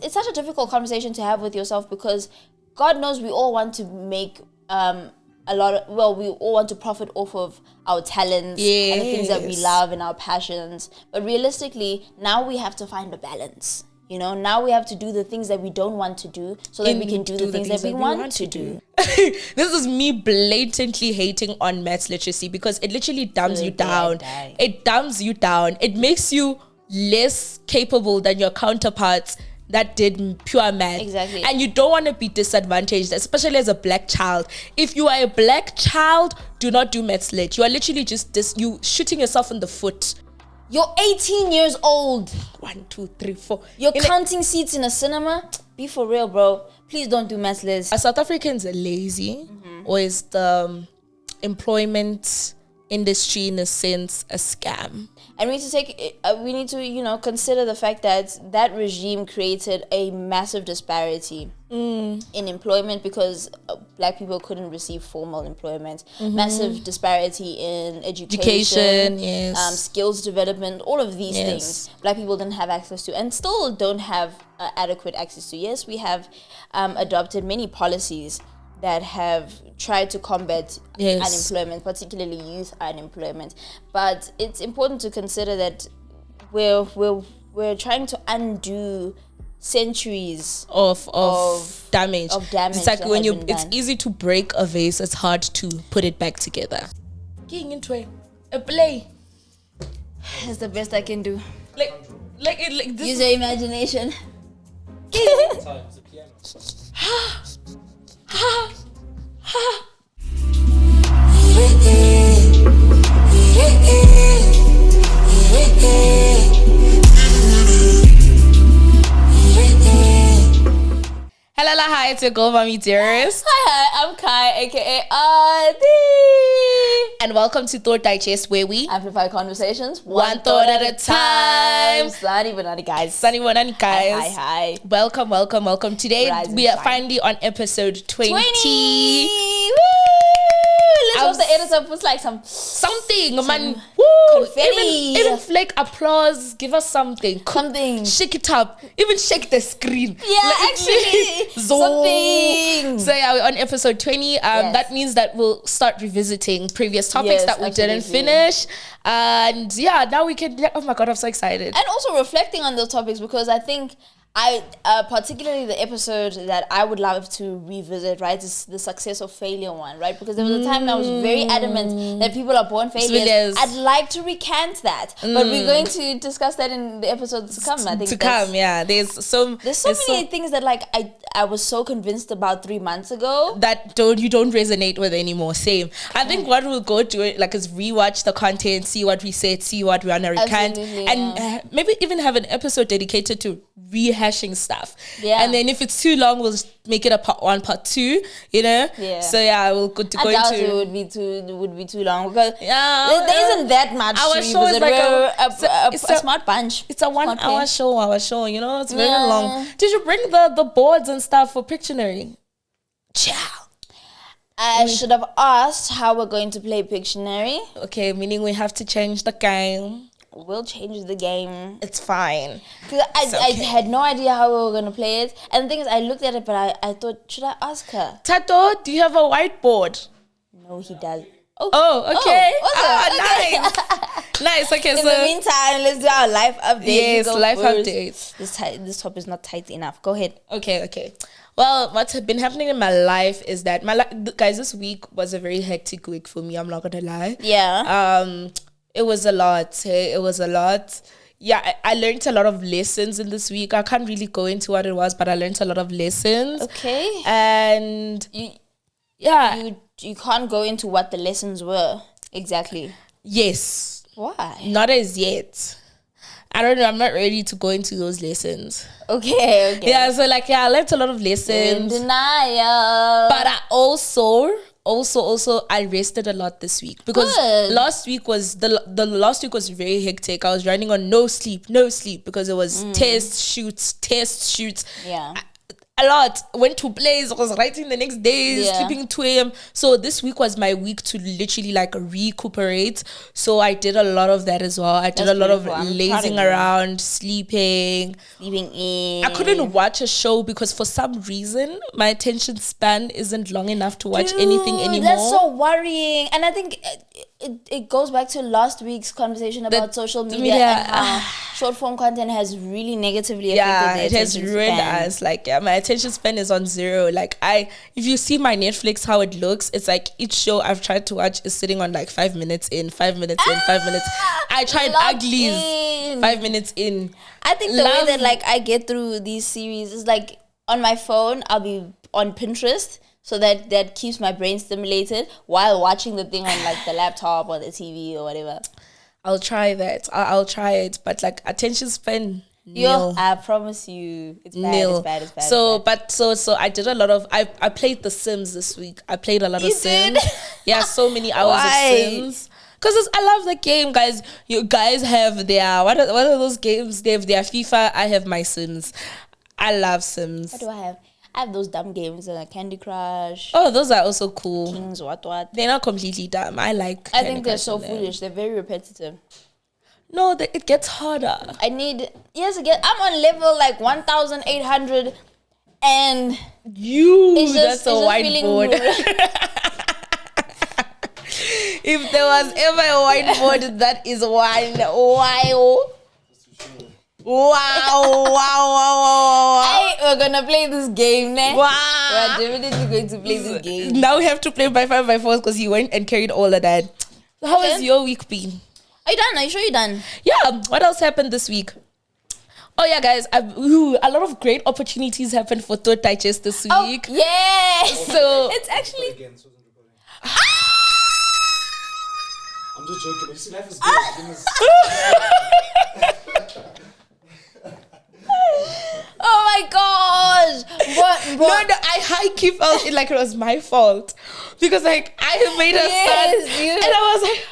it's such a difficult conversation to have with yourself, because God knows we all want to make we all want to profit off of our talents and the things that we love and our passions. But realistically, now we have to find a balance. You know, now we have to do the things that we don't want to do so that we can do the things that we want to do. This is me blatantly hating on maths literacy, because it literally dumbs you down. It dumbs you down. It makes you less capable than your counterparts that did pure math. Exactly. And you don't want to be disadvantaged, especially as a black child. If you are a black child, do not do maths lit. You are literally just you shooting yourself in the foot. You're 18 years old. 1, 2, 3, 4. You're counting seats in a cinema. Be for real, bro. Please don't do maths lit. Are South Africans lazy? Or is the employment industry in a sense a scam? And we need to consider the fact that regime created a massive disparity in employment, because black people couldn't receive formal employment. Massive disparity in education, skills development, all of these things black people didn't have access to, and still don't have adequate access to. Yes, we have adopted many policies that have tried to combat unemployment, particularly youth unemployment. But it's important to consider that we're trying to undo centuries of damage. It's like when it's easy to break a vase, it's hard to put it back together. Getting into a play. That's the best I can do. Like this. Use your imagination. Times the piano. Hello, hi, it's your girl, Mommy Dearest. Hi, I'm Caiah, aka Adi. And welcome to Thought Digest, where we amplify conversations one thought at a time. Sunny banana guys. Hi. Welcome. Today we are finally on episode 20. Woo! Let's hope the editor puts like something, man. Woo! Confetti. Even like applause. Give us something. Something. Shake it up. Even shake the screen. Yeah, actually. Something. So yeah, we're on episode 20. That means that we'll start revisiting previous topics that we didn't finish. And yeah, now we can. Oh my god, I'm so excited. And also reflecting on those topics, because I think particularly the episode that I would love to revisit, right, is the success or failure one, right? Because there was a time that I was very adamant that people are born failures. I'd like to recant that, but we're going to discuss that in the episodes to come. I think There's so many things that like I was so convinced about 3 months ago that you don't resonate with anymore. Same. I think what we'll go do is rewatch the content, see what we said, see what we want to recant, and maybe even have an episode dedicated to rehashing stuff. And then if it's too long, we'll just make it a part 1, part 2. You know. So we'll go into. I doubt it would be too long, because there isn't that much. Our show is like a smart bunch. It's a 1 hour show. Our show, you know, it's very long. Did you bring the boards and stuff for Pictionary? Ciao. I should have asked how we're going to play Pictionary. Okay, meaning we have to change the game. We'll change the game. It's fine. Because I had no idea how we were going to play it. And the thing is, I looked at it, but I thought, should I ask her? Thato, do you have a whiteboard? No, he does. Okay. Awesome. Nice. Okay, in the meantime, let's do our life update. Yes, life updates. This top is not tight enough. Go ahead. Okay. Well, what's been happening in my life is that guys, this week was a very hectic week for me. I'm not gonna lie. Yeah. It was a lot. It was a lot. Yeah, I learned a lot of lessons in this week. I can't really go into what it was, but I learned a lot of lessons. Okay. And you can't go into what the lessons were exactly. Yes. Why? Not as yet. I don't know. I'm not ready to go into those lessons. Okay. Yeah, so I learned a lot of lessons. In denial. But I also I rested a lot this week, because last week was the last week was very hectic. I was running on no sleep because it was test shoots. Yeah. a lot. Went to plays, was writing the next day, Yeah. sleeping 2 a.m. So this week was my week to literally like recuperate. So I did a lot of that as well. I did That's a lot of beautiful. I'm proud of lazing you. around, sleeping. Sleeping in. I couldn't watch a show because for some reason my attention span isn't long enough to watch anything anymore. That's so worrying. And I think it goes back to last week's conversation about social media and how short form content has really negatively affected the it has attention ruined span. us. Like, my attention span is on 0. Like, if you see my Netflix, how it looks, it's like each show I've tried to watch is sitting on like 5 minutes in, 5 minutes in, 5 minutes. I tried Locked Uglies, in. 5 minutes in. I think the way that like I get through these series is like on my phone, I'll be on Pinterest. So that keeps my brain stimulated while watching the thing on like the laptop or the TV or whatever. I'll try that. I'll try it. But like attention span, nil. I promise you, it's bad. Nil. It's bad. It's bad. So, it's bad. so I did a lot of. I played The Sims this week. I played a lot of You Sims. did? Yeah, so many hours Why? of Sims. Because I love the game, guys. You guys have their what are those games? They have their FIFA. I have my Sims. I love Sims. What do I have? I have those dumb games like Candy Crush, Oh, those are also cool. Kings, what. They're not completely dumb. I like. I Candy think they're Crush so and them. foolish. They're very repetitive. No, it gets harder. Again, I'm on level like 1,800 and it's That's a whiteboard. If there was ever a whiteboard, that is one. Wow. Hey, we're gonna play this game now. Wow. We're definitely going to play this game. Now we have to play by 5x4 because you went and carried all of that. So how Okay. has your week been? Are you done? Are you sure you're done? Yeah, what else happened this week? Oh yeah, guys, a lot of great opportunities happened for Thought Digest this week. Oh, yes. So It's actually... Again, so wasn't recording. I'm just joking, but you see, life is good. Oh my gosh. What? no, I high key felt it like it was my fault because like I made a Yes, start you- and I was like,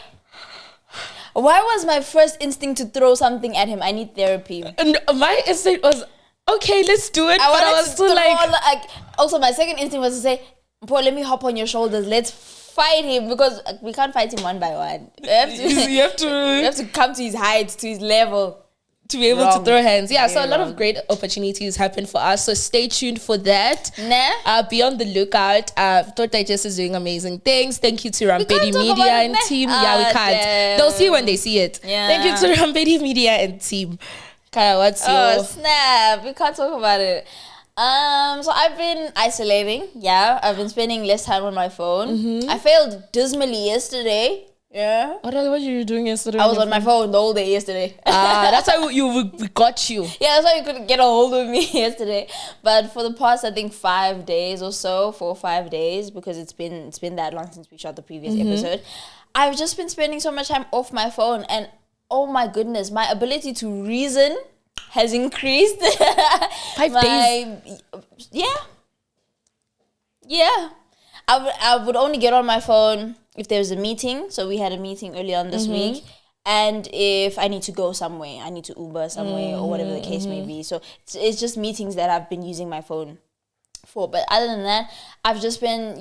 Why was my first instinct to throw something at him? I need therapy. and my instinct was okay, let's do it. I But I wanted was to still throw, like, also my second instinct was to say, Paul, let me hop on your shoulders. Let's fight him because we can't fight him one by one. You have to, you have to you have to come to his height, to his level. to be able Wrong. to throw hands. Yeah, so a Very lot wrong. of great opportunities happen for us. So stay tuned for that. Nah. Be on the lookout. Thought Digest is doing amazing things. Thank you to Rampedi can't talk Media about it, and nah. team. Yeah, we can't. Damn. They'll see when they see it. Yeah. Thank you to Rampedi Media and team. Caiah, what's Oh, your... snap. We can't talk about it. So I've been isolating. Yeah, I've been spending less time on my phone. Mm-hmm. I failed dismally yesterday. Yeah. What were you doing yesterday? I was on my phone the whole day yesterday. That's why we got you. Yeah, that's why you couldn't get a hold of me yesterday. But for the past, I think 5 days or so, 4 or 5 days, because it's been that long since we shot the previous episode, I've just been spending so much time off my phone, and oh my goodness, my ability to reason has increased. 5 days. Yeah. I would only get on my phone if there's a meeting. So we had a meeting early on this week. And if I need to go somewhere, I need to Uber somewhere or whatever the case may be. So it's just meetings that I've been using my phone for. But other than that, I've just been,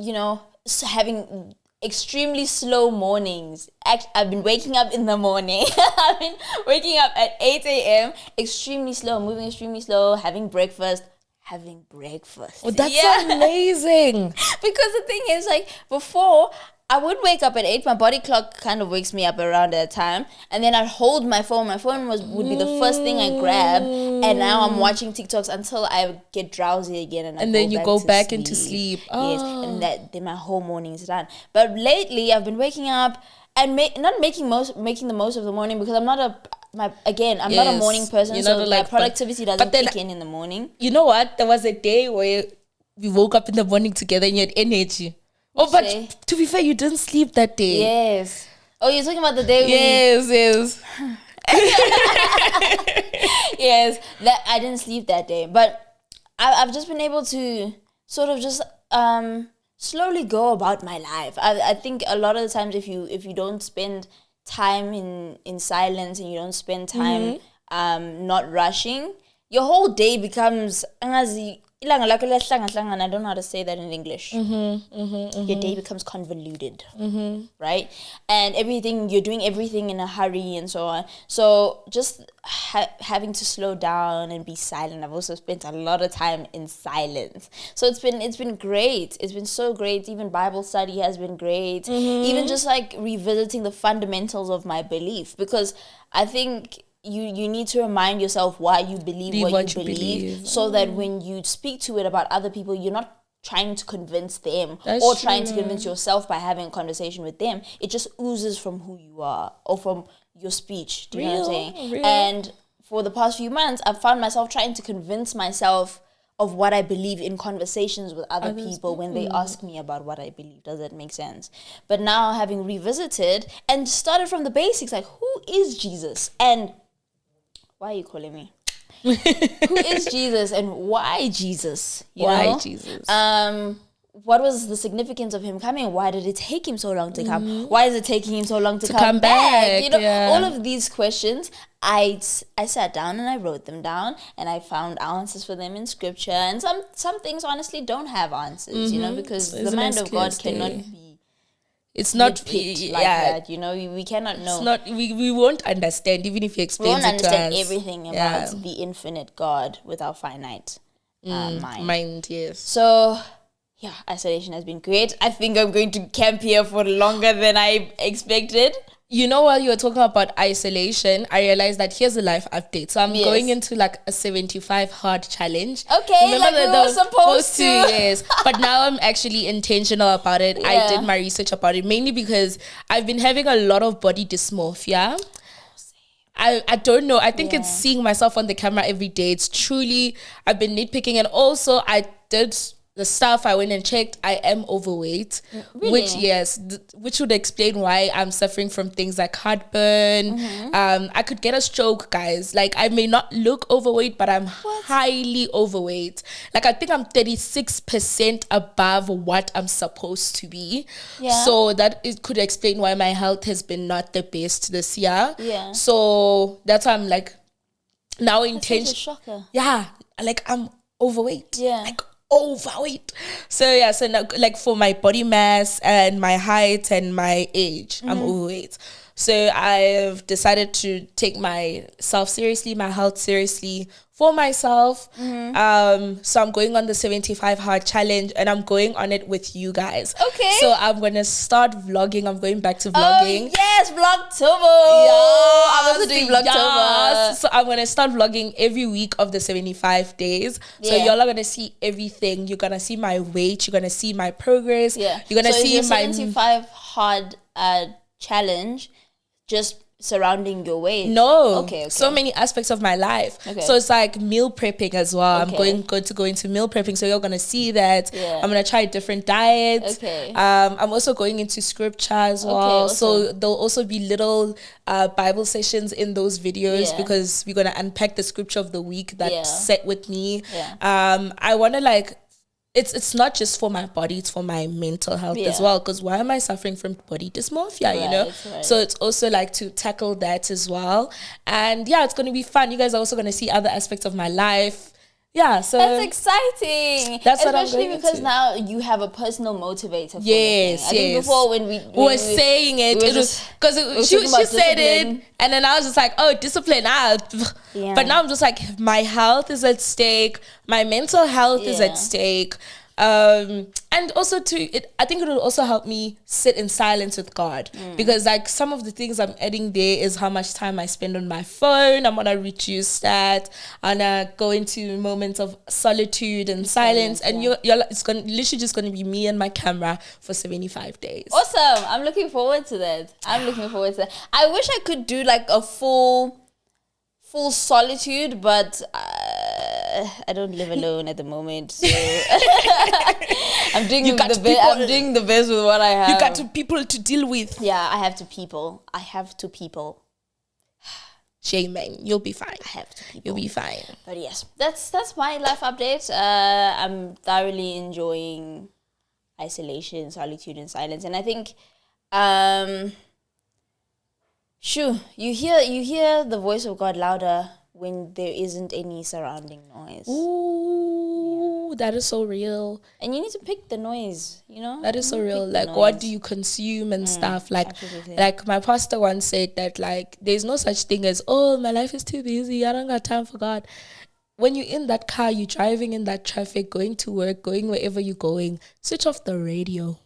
having extremely slow mornings. I've been waking up in the morning. I've been waking up at 8 a.m. Extremely slow, moving extremely slow, having breakfast. Oh, that's amazing. Because the thing is, like, before, I would wake up at 8. My body clock kind of wakes me up around that time. And then I'd hold my phone. My phone would be the first thing I grab. And now I'm watching TikToks until I get drowsy again. And then you go back to into sleep. Yes, and then my whole morning is done. But lately, I've been waking up and not making the most of the morning because I'm not not a morning person. You're So not my like, productivity but doesn't then- kick in the morning. You know what? There was a day where we woke up in the morning together and you had energy. Oh, but day? to be fair, you didn't sleep that day. Yes. Oh, you're talking about the day Yes. Yes, that I didn't sleep that day, but I've just been able to sort of just slowly go about my life. I think a lot of the times if you don't spend time in silence and you don't spend time not rushing, your whole day becomes ilanga lakho liyahlanga-hlangana, I don't know how to say that in English. Your day becomes convoluted, right? And you're doing everything in a hurry and so on. So just having to slow down and be silent. I've also spent a lot of time in silence. So it's been great. It's been so great. Even Bible study has been great. Even just like revisiting the fundamentals of my belief, because I think you need to remind yourself why you believe what you believe, so that when you speak to it about other people, you're not trying to convince them or trying to convince yourself by having a conversation with them. It just oozes from who you are or from your speech. Do you know what I'm saying? Real. And for the past few months, I've found myself trying to convince myself of what I believe in conversations with other people when they ask me about what I believe. Does that make sense? But now, having revisited and started from the basics, like, who is Jesus? And why are you calling me? Who is Jesus and why Jesus? Why Jesus? What was the significance of him coming? Why did it take him so long to come? Why is it taking him so long to come back? You know, all of these questions, I sat down and I wrote them down, and I found answers for them in scripture. And some things honestly don't have answers, you know, because the mind of God cannot be. It's not like that, you know. We cannot know. It's not. We won't understand even if you explain it to us. We won't understand everything about the infinite God with our finite mind. Yes. So, yeah, isolation has been great. I think I'm going to camp here for longer than I expected. You know, while you were talking about isolation, I realized that here's a life update. So I'm going into like a 75 hard challenge. Okay, remember like we were supposed to. Yes. But now I'm actually intentional about it. Yeah. I did my research about it, mainly because I've been having a lot of body dysmorphia. I don't know. I think it's seeing myself on the camera every day. It's truly, I've been nitpicking. And also I did the stuff, I went and checked, I am overweight. Really? Which would explain why I'm suffering from things like heartburn. I could get a stroke, guys. Like, I may not look overweight, but I'm highly overweight. Like, I think I'm 36% above what I'm supposed to be. Yeah. So that it could explain why my health has been not the best this year. Yeah. So that's why I'm like, now intention. That's such a shocker. Yeah. Like, I'm overweight. Yeah. Like, overweight. So now, like, for my body mass and my height and my age, I'm overweight. So I've decided to take myself seriously, my health seriously for myself. So I'm going on the 75 hard challenge, and I'm going on it with you guys. Okay. So I'm going to start vlogging. I'm going back to vlogging. Oh, yes, Vlogtober. Yeah, I'm also doing Vlogtober. Yes. So I'm going to start vlogging every week of the 75 days. So y'all are going to see everything. You're going to see my weight. You're going to see my progress. Yeah. You're going to see my 75 hard challenge just surrounding your weight? No. Okay. So many aspects of my life. Okay. So it's like meal prepping as well. I'm going to go into meal prepping. So you're going to see that. Yeah. I'm going to try different diets. Okay. I'm also going into scripture as well. Awesome. So there'll also be little Bible sessions in those videos because we're going to unpack the scripture of the week that set with me. Yeah. I want to like, it's not just for my body, it's for my mental health as well. Because why am I suffering from body dysmorphia, you know? Right. So it's also like to tackle that as well. And yeah, it's going to be fun. You guys are also going to see other aspects of my life. Yeah, so that's exciting. That's what I'm especially going because into. now you have a personal motivator for yes, I think before when we were saying it, it was because she said it, and then I was just like, oh, discipline. But now I'm just like, my health is at stake, my mental health is at stake. And also I think it will also help me sit in silence with God, because like some of the things I'm adding there is how much time I spend on my phone. I'm gonna reduce that and go into moments of solitude and silence. And it's literally just gonna be me and my camera for 75 days. Awesome! I'm looking forward to that. I wish I could do like a full solitude, but I don't live alone at the moment, so I'm doing the best with what I have. You got people to deal with. Yeah, I have to people. Shaming, you'll be fine. I have to people. You'll be fine. But yes, that's my life update. I'm thoroughly enjoying isolation, solitude, and silence, and I think you hear the voice of God louder when there isn't any surrounding noise. Ooh, Ooh, that is so real. And you need to pick the noise, you know? That is so real. Like, noise. what do you consume and stuff? Like, absolutely. like my pastor once said that, like, there's no such thing as, oh, my life is too busy. I don't got time for God. When you're in that car, you're driving in that traffic, going to work, going wherever you're going, switch off the radio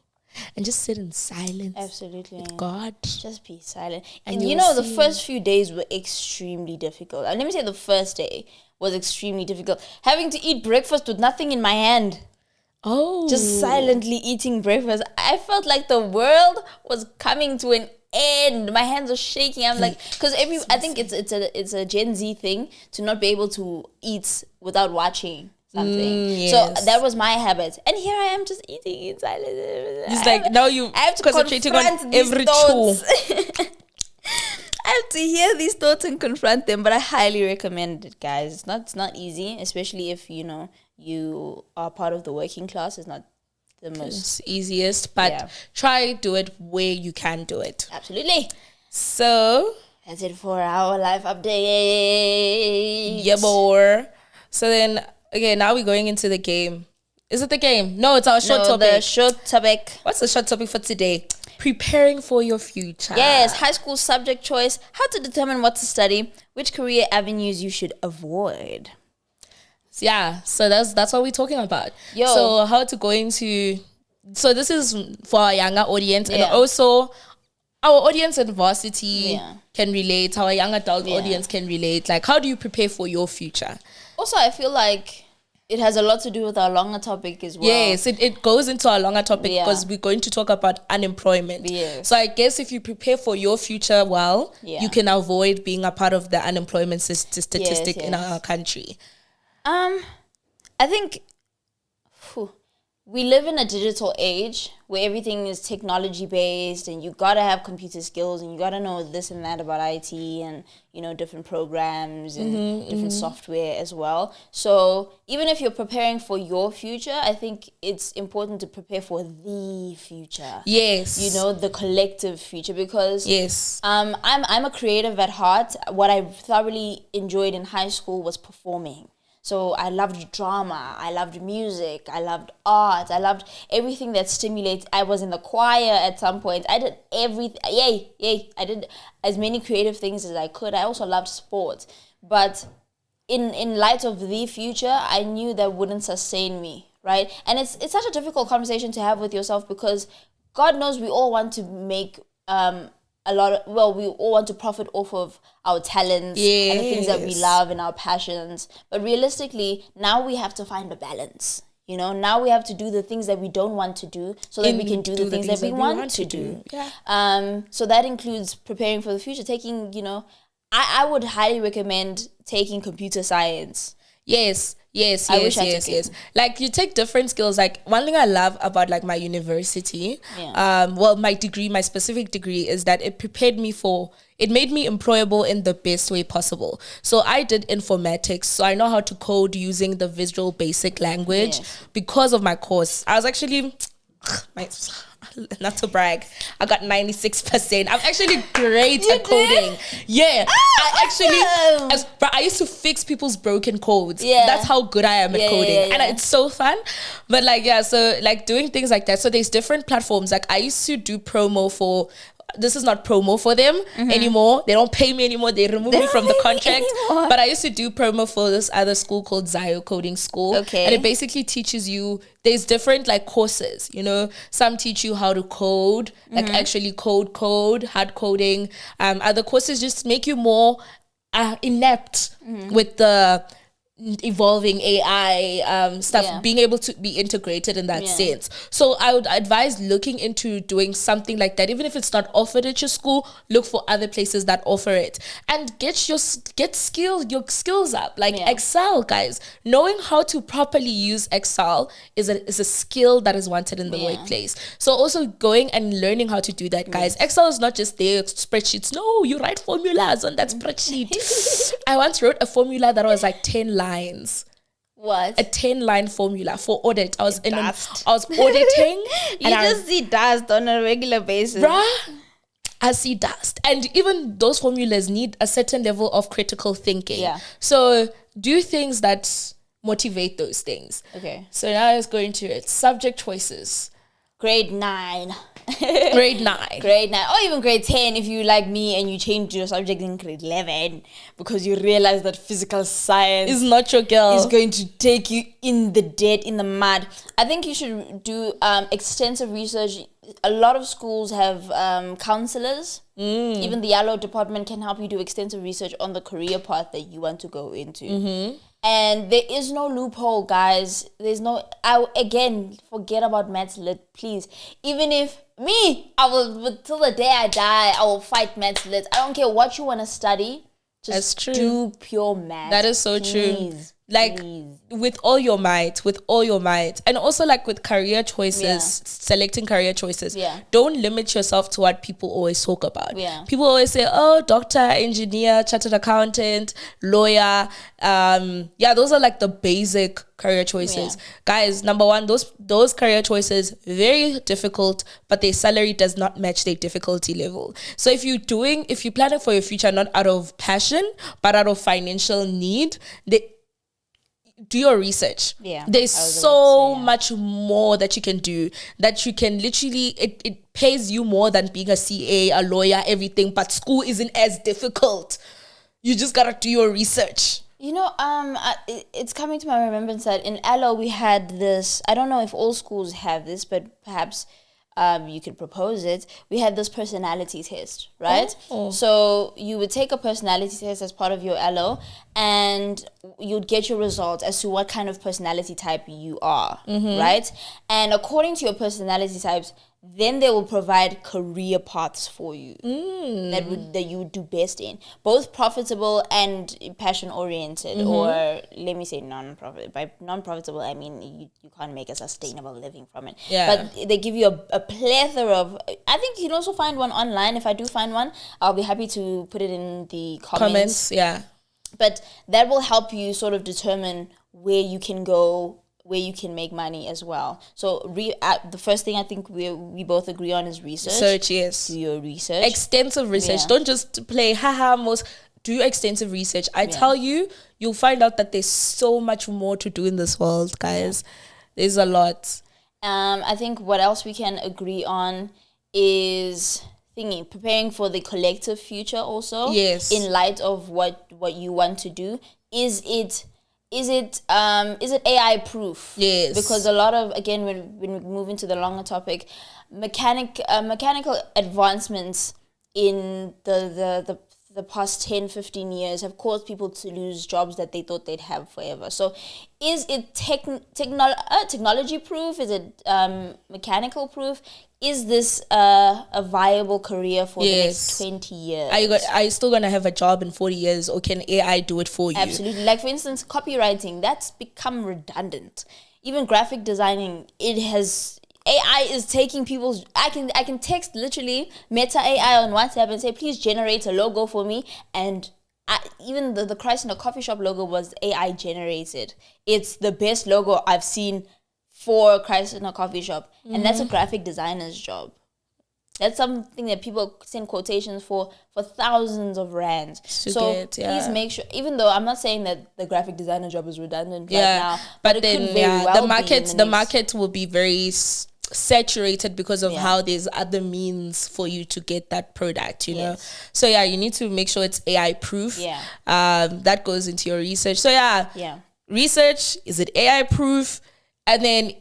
and just sit in silence. Absolutely. With God. Just be silent. And And you you will know, the see- first few days were extremely difficult. And let me say the first day was extremely difficult. Having to eat breakfast with nothing in my hand. Oh. Just silently eating breakfast. I felt like the world was coming to an end. My hands are shaking. I'm like, because I think it's a Gen Z thing to not be able to eat without watching something. yes. So that was my habit. And here I am just eating in silence. It's like, now you I have to concentrating on confront these every thoughts. chore. I have to hear these thoughts and confront them, but I highly recommend it, guys. It's not easy, especially if you are part of the working class. It's not the most It's easiest, but try do it where you can do it. absolutely. So, That's it for our life update. yeah, boy. So then, okay, now we're going into the game. Is it the game? No, it's our short topic. The short topic. What's the short topic for today? Preparing for your future. Yes, high school subject choice, how to determine what to study, which career avenues you should avoid. Yeah, so that's what we're talking about. Yo. So how to go into... So this is for our younger audience and Yeah. also our audience in varsity Yeah. can relate. Our young adult Yeah. audience can relate. Like, how do you prepare for your future? Also, I feel like it has a lot to do with our longer topic as well. Yes, it goes into our longer topic Yeah. because we're going to talk about unemployment. Yes. So I guess if you prepare for your future well, Yeah. you can avoid being a part of the unemployment statistic in yes. our country. I think we live in a digital age where everything is technology based, and you gotta have computer skills, and you gotta know this and that about IT, and different programs and different software as well. So even if you're preparing for your future, I think it's important to prepare for the future. Yes. The collective future, because Yes. I'm a creative at heart. What I thoroughly enjoyed in high school was performing. So I loved drama, I loved music, I loved art, I loved everything that stimulates. I was in the choir at some point. I did everything. Yay. I did as many creative things as I could. I also loved sports. But in light of the future, I knew that wouldn't sustain me, right? And it's such a difficult conversation to have with yourself, because God knows we all want to make we all want to profit off of our talents and the things that we Yes. love and our passions. But realistically, now we have to find a balance. Now we have to do the things that we don't want to do so that we can do the things that we want to do. Yeah. So that includes preparing for the future, taking, I would highly recommend taking computer science. Yes. I wish I took it. Like, you take different skills. Like, one thing I love about like my university, Yeah. my specific degree is that it made me employable in the best way possible. So I did informatics, so I know how to code using the Visual Basic Language because of my course. I was actually, not to brag, I got 96%. I'm actually great at coding. Yeah. I used to fix people's broken codes. Yeah. That's how good I am at coding. And yeah. it's so fun. But so doing things like that. So there's different platforms. Like, I used to do promo for... This is not promo for them anymore. They don't pay me anymore. They remove me from the contract. But I used to do promo for this other school called Zio Coding School. Okay. And it basically teaches you, there's different courses, Some teach you how to code, actually code, hard coding. Other courses just make you more inept with the evolving AI stuff, being able to be integrated in that sense. So I would advise looking into doing something like that. Even if it's not offered at your school, look for other places that offer it and get your skills up. Excel, guys. Knowing how to properly use Excel is a skill that is wanted in the workplace. So also going and learning how to do that, guys. Excel is not just their spreadsheets. No, you write formulas on that spreadsheet. I once wrote a formula that was like 10 lines. What? A 10-line formula for audit. I was auditing. You just see dust on a regular basis. I see dust. And even those formulas need a certain level of critical thinking. Yeah. So do things that motivate those things. Okay. So now let's go into it. Subject choices. Grade 9. Grade 9. Grade 9. Or even grade 10 if you like me and you change your subject in grade 11 because you realize that physical science is not your girl. Is going to take you in the dirt, in the mud. I think you should do extensive research. A lot of schools have counselors. Even the yellow department can help you do extensive research on the career path that you want to go into. And there is no loophole, guys. There's no... Again, forget about maths lit, please. Even if I will, till the day I die, I will fight maths lit. I don't care what you want to study. Just That's true. do pure math. That is so true. Like, please. with all your might. And also, like, with career choices, selecting career choices, don't limit yourself to what people always talk about. People always say, oh, doctor, engineer, chartered accountant, lawyer. Those are, like, the basic career choices. Guys, number one, those career choices, very difficult, but their salary does not match their difficulty level. So if you're planning for your future not out of passion, but out of financial need, do your research. There's so much more that you can do, that you can literally, it pays you more than being a CA, a lawyer, everything, but school isn't as difficult. You just gotta do your research. You know, it's coming to my remembrance that in Allo we had this, I don't know if all schools have this, but perhaps you could propose it. We had this personality test, right? So you would take a personality test as part of your LO, and you'd get your results as to what kind of personality type you are, right? And according to your personality types, then they will provide career paths for you that you would do best in, both profitable and passion oriented, or let me say non-profit. By non-profitable, I mean you can't make a sustainable living from it. But they give you a plethora of. I think you can also find one online. If I do find one, I'll be happy to put it in the comments. But that will help you sort of determine where you can go, where you can make money as well. So the first thing I think we both agree on is research. Research, yes. Do your research. Extensive research. Don't just play do your extensive research. I tell you, you'll find out that there's so much more to do in this world, guys. There's a lot. I think what else we can agree on is preparing for the collective future also. Yes. In light of what you want to do. Is it AI proof? Yes. Because a lot of, again, when we move into the longer topic, mechanical advancements in the past 10, 15 years have caused people to lose jobs that they thought they'd have forever. So is it technology proof? Is it mechanical proof? Is this a viable career for the next 20 years? Are you still going to have a job in 40 years, or can AI do it for you? Absolutely. Like, for instance, copywriting, that's become redundant. Even graphic designing, AI is taking people's... I can text literally Meta AI on WhatsApp and say, please generate a logo for me. And even the Christ in a Coffee Shop logo was AI generated. It's the best logo I've seen for Christ in a Coffee Shop. And that's a graphic designer's job. That's something that people send quotations for thousands of rands. Please make sure, even though I'm not saying that the graphic designer job is redundant right now, but then could very well the market will be very saturated because of how there's other means for you to get that product, you know. So you need to make sure it's AI proof. That goes into your research. So research, is it AI proof? And then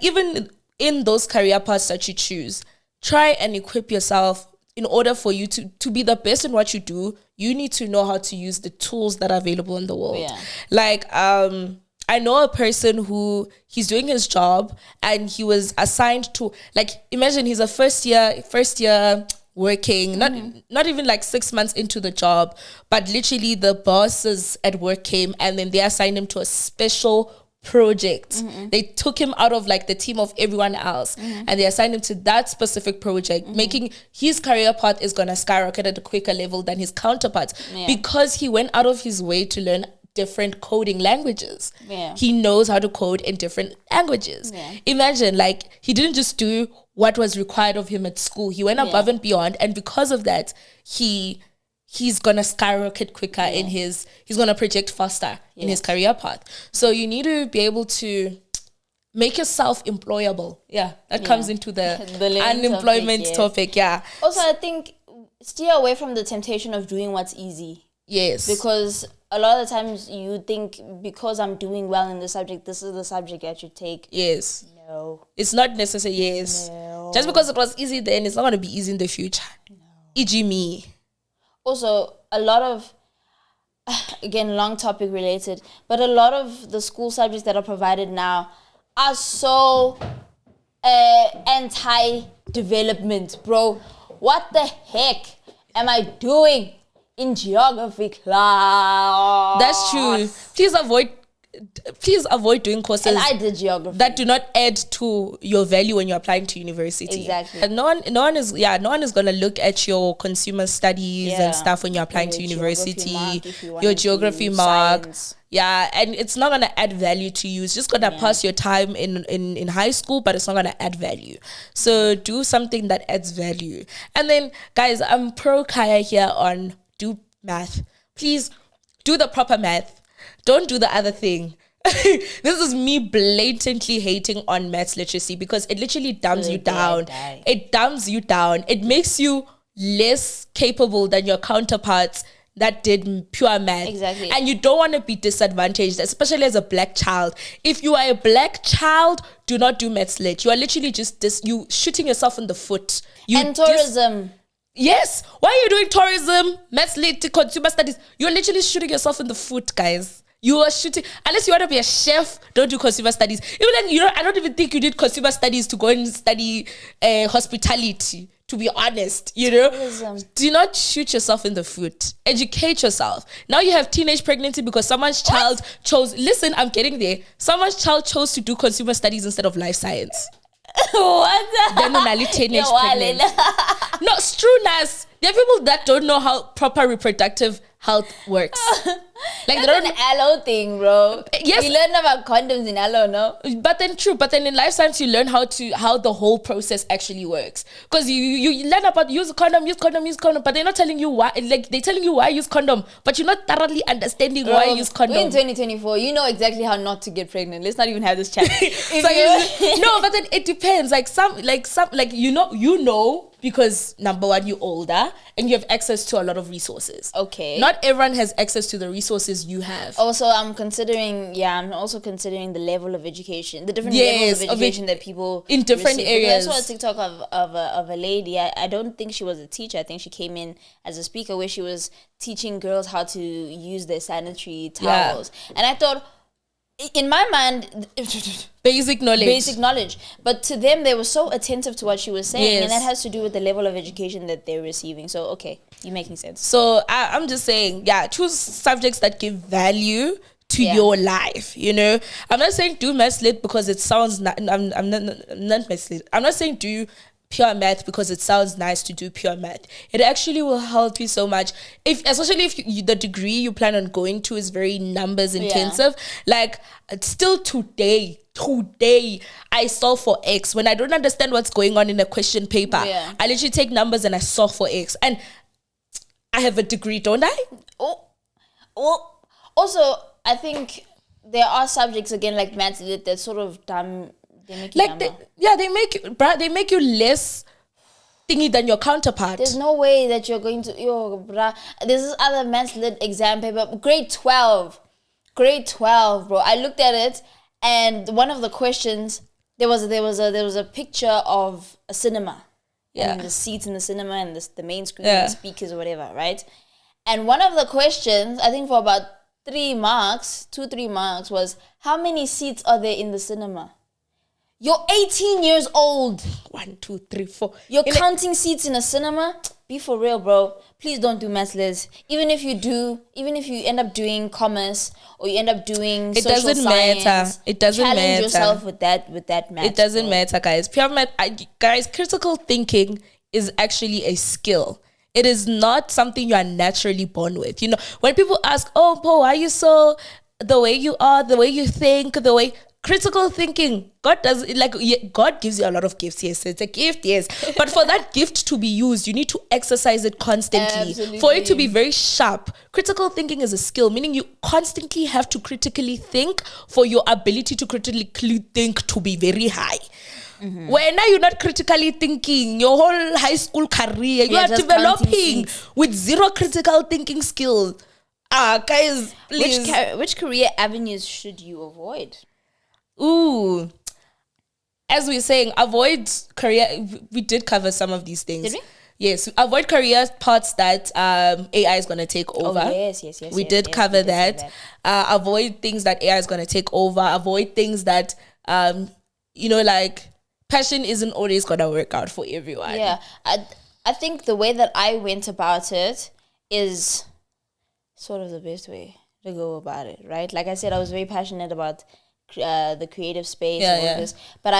even in those career paths that you choose, try and equip yourself. In order for you to be the best in what you do, you need to know how to use the tools that are available in the world. Like, I know a person who, he's doing his job and he was assigned to, like, imagine he's a first year working, not even like 6 months into the job, but literally the bosses at work came and then they assigned him to a special project. They took him out of like the team of everyone else and they assigned him to that specific project, making his career path is gonna skyrocket at a quicker level than his counterparts because he went out of his way to learn different coding languages. He knows how to code in different languages. Imagine, like, he didn't just do what was required of him at school. He went above and beyond, and because of that, he he's gonna skyrocket quicker he's gonna project faster in his career path. So you need to be able to make yourself employable. Yeah, that comes into the unemployment topic. Yeah. Also, I think steer away from the temptation of doing what's easy. Yes. Because a lot of the times you think, because I'm doing well in the subject, this is the subject I should take. Yes. No. It's not necessary. Yes. No. Just because it was easy then, it's not going to be easy in the future. No. E.g. me. Also, a lot of, again, long topic related, but a lot of the school subjects that are provided now are so anti-development, bro. What the heck am I doing in geography class? That's true. Please avoid doing courses. And I did geography that do not add to your value when you're applying to university. Exactly. And no one is gonna look at your consumer studies and stuff when you're applying to university. Your geography mark. Yeah, and it's not gonna add value to you. It's just gonna pass your time in high school, but it's not gonna add value. So do something that adds value. And then, guys, I'm pro Caiah here on do math. Please do the proper math. Don't do the other thing. This is me blatantly hating on maths literacy because it literally dumbs you down. It dumbs you down. It makes you less capable than your counterparts that did pure math. Exactly. And you don't want to be disadvantaged, especially as a black child. If you are a black child, do not do maths lit. You are literally just you shooting yourself in the foot. And tourism. Yes. Why are you doing tourism, maths lit, consumer studies? You're literally shooting yourself in the foot, guys. You are shooting. Unless you want to be a chef, don't do consumer studies. Even then, I don't even think you did consumer studies to go and study hospitality, to be honest. Tourism. Do not shoot yourself in the foot. Educate yourself. Now you have teenage pregnancy because someone's child chose. Listen, I'm getting there. Someone's child chose to do consumer studies instead of life science. What? Then teenage pregnancy. No, it's true, Nas. There are people that don't know how proper reproductive health works. Like that's an allo thing, bro. Yes, we learn about condoms in allo, no? But then in life science you learn how the whole process actually works. Because you learn about use condom, but they're not telling you why. Like they're telling you why use condom, but you're not thoroughly understanding why use condom. We're in 2024. You know exactly how not to get pregnant. Let's not even have this chat. No, but then it depends. You know. Because number one, you're older and you have access to a lot of resources. Okay. Not everyone has access to the resources you have. Also, I'm also considering the level of education, the different levels of education that people in different receive. areas. I saw a TikTok of a lady. I don't think she was a teacher. I think she came in as a speaker where she was teaching girls how to use their sanitary towels. Yeah. And I thought, in my mind, basic knowledge. But to them, they were so attentive to what she was saying, and that has to do with the level of education that they're receiving. So, okay, you're making sense. So I'm just saying, choose subjects that give value to your life. I'm not saying do maths lit because it sounds. I'm not maths lit. I'm not saying do pure math because it sounds nice to do pure math. It actually will help you so much, especially if the degree you plan on going to is very numbers intensive. Like still today I solve for X when I don't understand what's going on in a question paper. I literally take numbers and I solve for X, and I have a degree, don't I? Also, I think there are subjects again like maths that sort of dumb. They make you they make you less thingy than your counterpart. There's no way that you're going to This is other maths lit exam paper, grade 12, bro. I looked at it, and one of the questions there was a picture of a cinema, and the seats in the cinema and the main screen and the speakers or whatever, right? And one of the questions, I think for about 3 marks, 3 marks, was how many seats are there in the cinema? You're 18 years old. 1, 2, 3, 4. You're counting seats in a cinema? Be for real, bro. Please don't do maths lit. Even if you end up doing commerce or you end up doing social science, it doesn't matter. Challenge yourself with that math. It doesn't matter, guys. Pure math, guys, critical thinking is actually a skill. It is not something you are naturally born with. When people ask, oh, Paul, why are you so the way you are, the way you think, the way... critical thinking. God does like God gives you a lot of gifts. Yes, it's a gift. Yes, but for that gift to be used, you need to exercise it constantly. Absolutely. For it to be very sharp. Critical thinking is a skill, meaning you constantly have to critically think for your ability to critically think to be very high. When now you're not critically thinking, your whole high school career, you are developing with zero critical thinking skill. Guys, please. Which career avenues should you avoid? Ooh. As we're saying, avoid career. We did cover some of these things. Did we? Yes. Avoid career parts that AI is going to take over. Oh, yes. We did cover that. Avoid things that AI is going to take over. Avoid things that, like, passion isn't always going to work out for everyone. Yeah. I think the way that I went about it is sort of the best way to go about it, right? Like I said, I was very passionate about the creative space and all this, but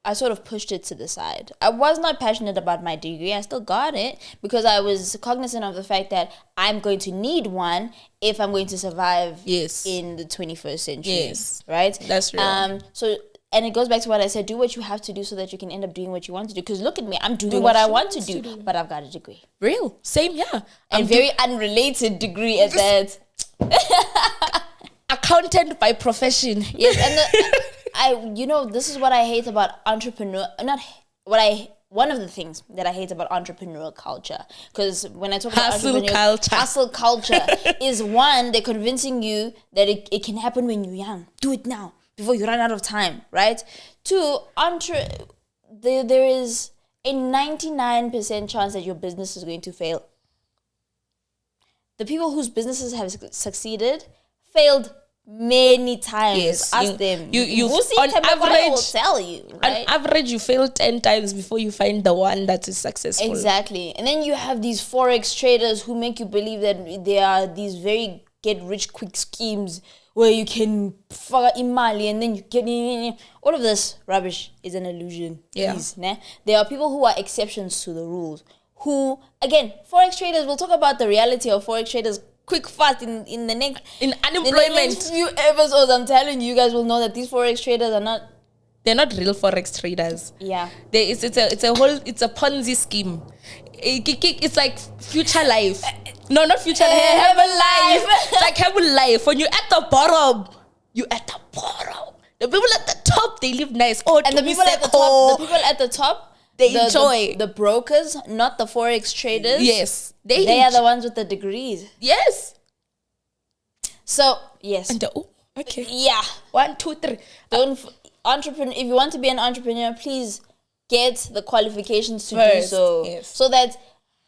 I sort of pushed it to the side. I was not passionate about my degree. I still got it because I was cognizant of the fact that I'm going to need one if I'm going to survive in the 21st century. Yes. Right? That's real. And it goes back to what I said, do what you have to do so that you can end up doing what you want to do. Because look at me, I'm doing what I want to do, but I've got a degree. Real. Same, yeah. And very unrelated degree at that. Accountant by profession. Yes, and this is what I hate about one of the things that I hate about entrepreneurial culture. Because when I talk about hustle culture is one, they're convincing you that it can happen when you're young. Do it now before you run out of time, right? Two, there is a 99% chance that your business is going to fail. The people whose businesses have succeeded failed many times. Yes, ask them. You on average will tell you. Right? On average, you fail 10 times before you find the one that is successful. Exactly, and then you have these forex traders who make you believe that there are these very get-rich-quick schemes where you can faka imali and then you get all of this rubbish is an illusion. Yeah. Please, nah? There are people who are exceptions to the rules. Who again, forex traders. We'll talk about the reality of forex traders quick fast in unemployment. The next few episodes, I'm telling you, you guys will know that these forex traders are not. They're not real forex traders. Yeah, it's a Ponzi scheme. It's like future life. No, not future life. Have a life. It's like have a life. When you're at the bottom, you're at the bottom. The people at the top, they live nice. And the people at the top, they enjoy the brokers, not the forex traders. Yes, they are the ones with the degrees. Yes. So yes. And okay. Yeah. 1, 2, 3. Entrepreneur. If you want to be an entrepreneur, please get the qualifications to First, do so. yes. So that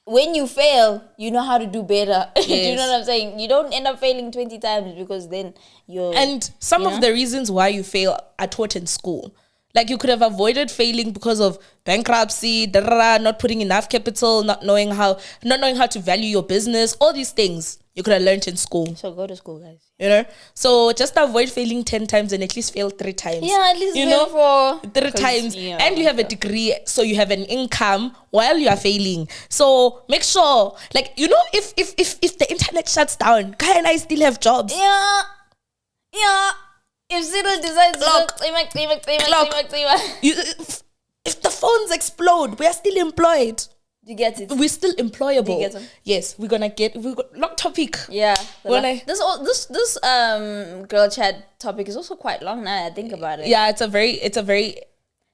when you fail, you know how to do better. Yes. Do you know what I'm saying? You don't end up failing 20 times because then you're. And some of the reasons why you fail are taught in school. Like you could have avoided failing because of bankruptcy, not putting enough capital, not knowing how to value your business, all these things you could have learned in school. So go to school, guys. You know? So just avoid failing 10 times and at least fail 3 times. Yeah, at least fail for 3 times. Yeah, and you have a degree, so you have an income while you are failing. So make sure, like, if the internet shuts down, Caiah and I still have jobs. Yeah. If Cyril decides if the phones explode, we are still employed. You get it? We're still employable. You get them? Yes, we got long topic. Yeah. This girl chat topic is also quite long now I think about it. Yeah, it's a very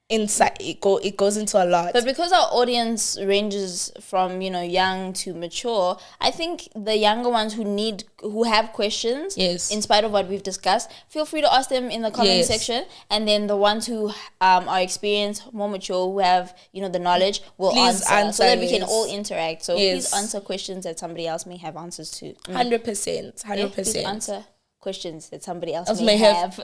insight. It goes into a lot. But because our audience ranges from young to mature, I think the younger ones who have questions, yes, in spite of what we've discussed, feel free to ask them in the comment section, and then the ones who are experienced, more mature, who have the knowledge, will answer so that we can all interact. So please answer questions that somebody else may have answers to. 100%. Please answer questions that somebody else may have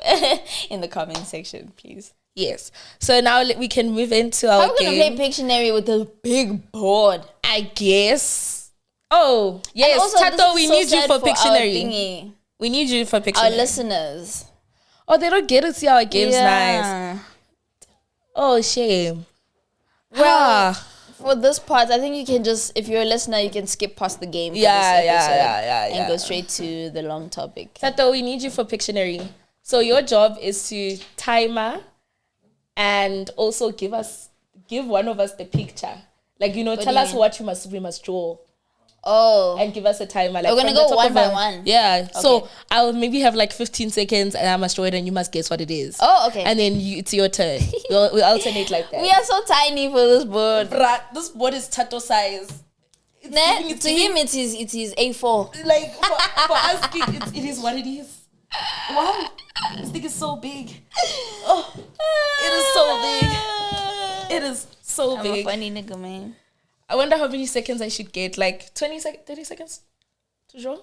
in the comment section, please. Yes. So now we can move into our game. I'm going to play Pictionary with a big board. I guess. Oh, yes. Also, Thato, we need you for Pictionary. We need you for Pictionary. Our listeners. Oh, they don't get to see our games nice. Oh, shame. Well, for this part, I think you can just, if you're a listener, you can skip past the game for this episode and go straight to the long topic. Thato, we need you for Pictionary. So your job is to timer and also give one of us the picture. Like, you know, What tell do you us mean? what we must draw. Oh. And give us a timer. Like, we're going to go one by one. Yeah. Okay. So I'll maybe have like 15 seconds and I must draw it and you must guess what it is. Oh, okay. And then it's your turn. We'll alternate like that. We are so tiny for this board. Bruh, this board is Thato size. To him, it is A4. Like, for us, it is what it is. Wow. This thing is so big. Oh, it is so big. It is so I'm big. a funny nigga, man. I wonder how many seconds I should get. Like 30 seconds to draw?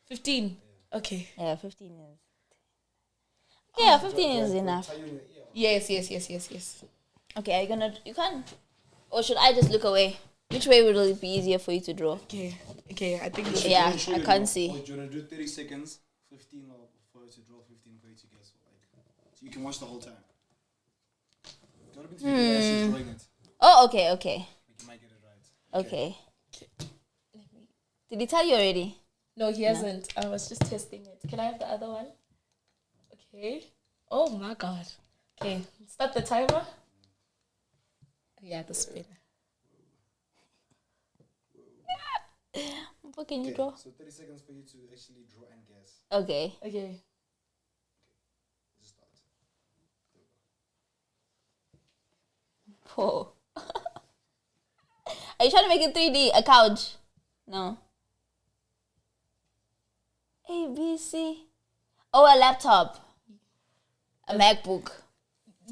15. Okay. Yeah, 15 is. Yeah, 15 is enough. Yes. Okay, you can. Or should I just look away? Which way would it be easier for you to draw? Okay, I think Yeah, I can't see. Do you want to do 30 seconds, 15 or for you to draw, 15 for you to guess? So you can watch the whole time. You want to be actually drawing it. Oh, okay. Like you might get it right. Okay. Did he tell you already? No, he hasn't. I was just testing it. Can I have the other one? Okay. Oh my god. Okay, start the timer. Yeah, the spinner. What can you draw? So 30 seconds for you to actually draw and guess. Okay. Just start. Whoa. Are you trying to make it 3D? A couch? No. A, B, C. Oh, a laptop. A MacBook.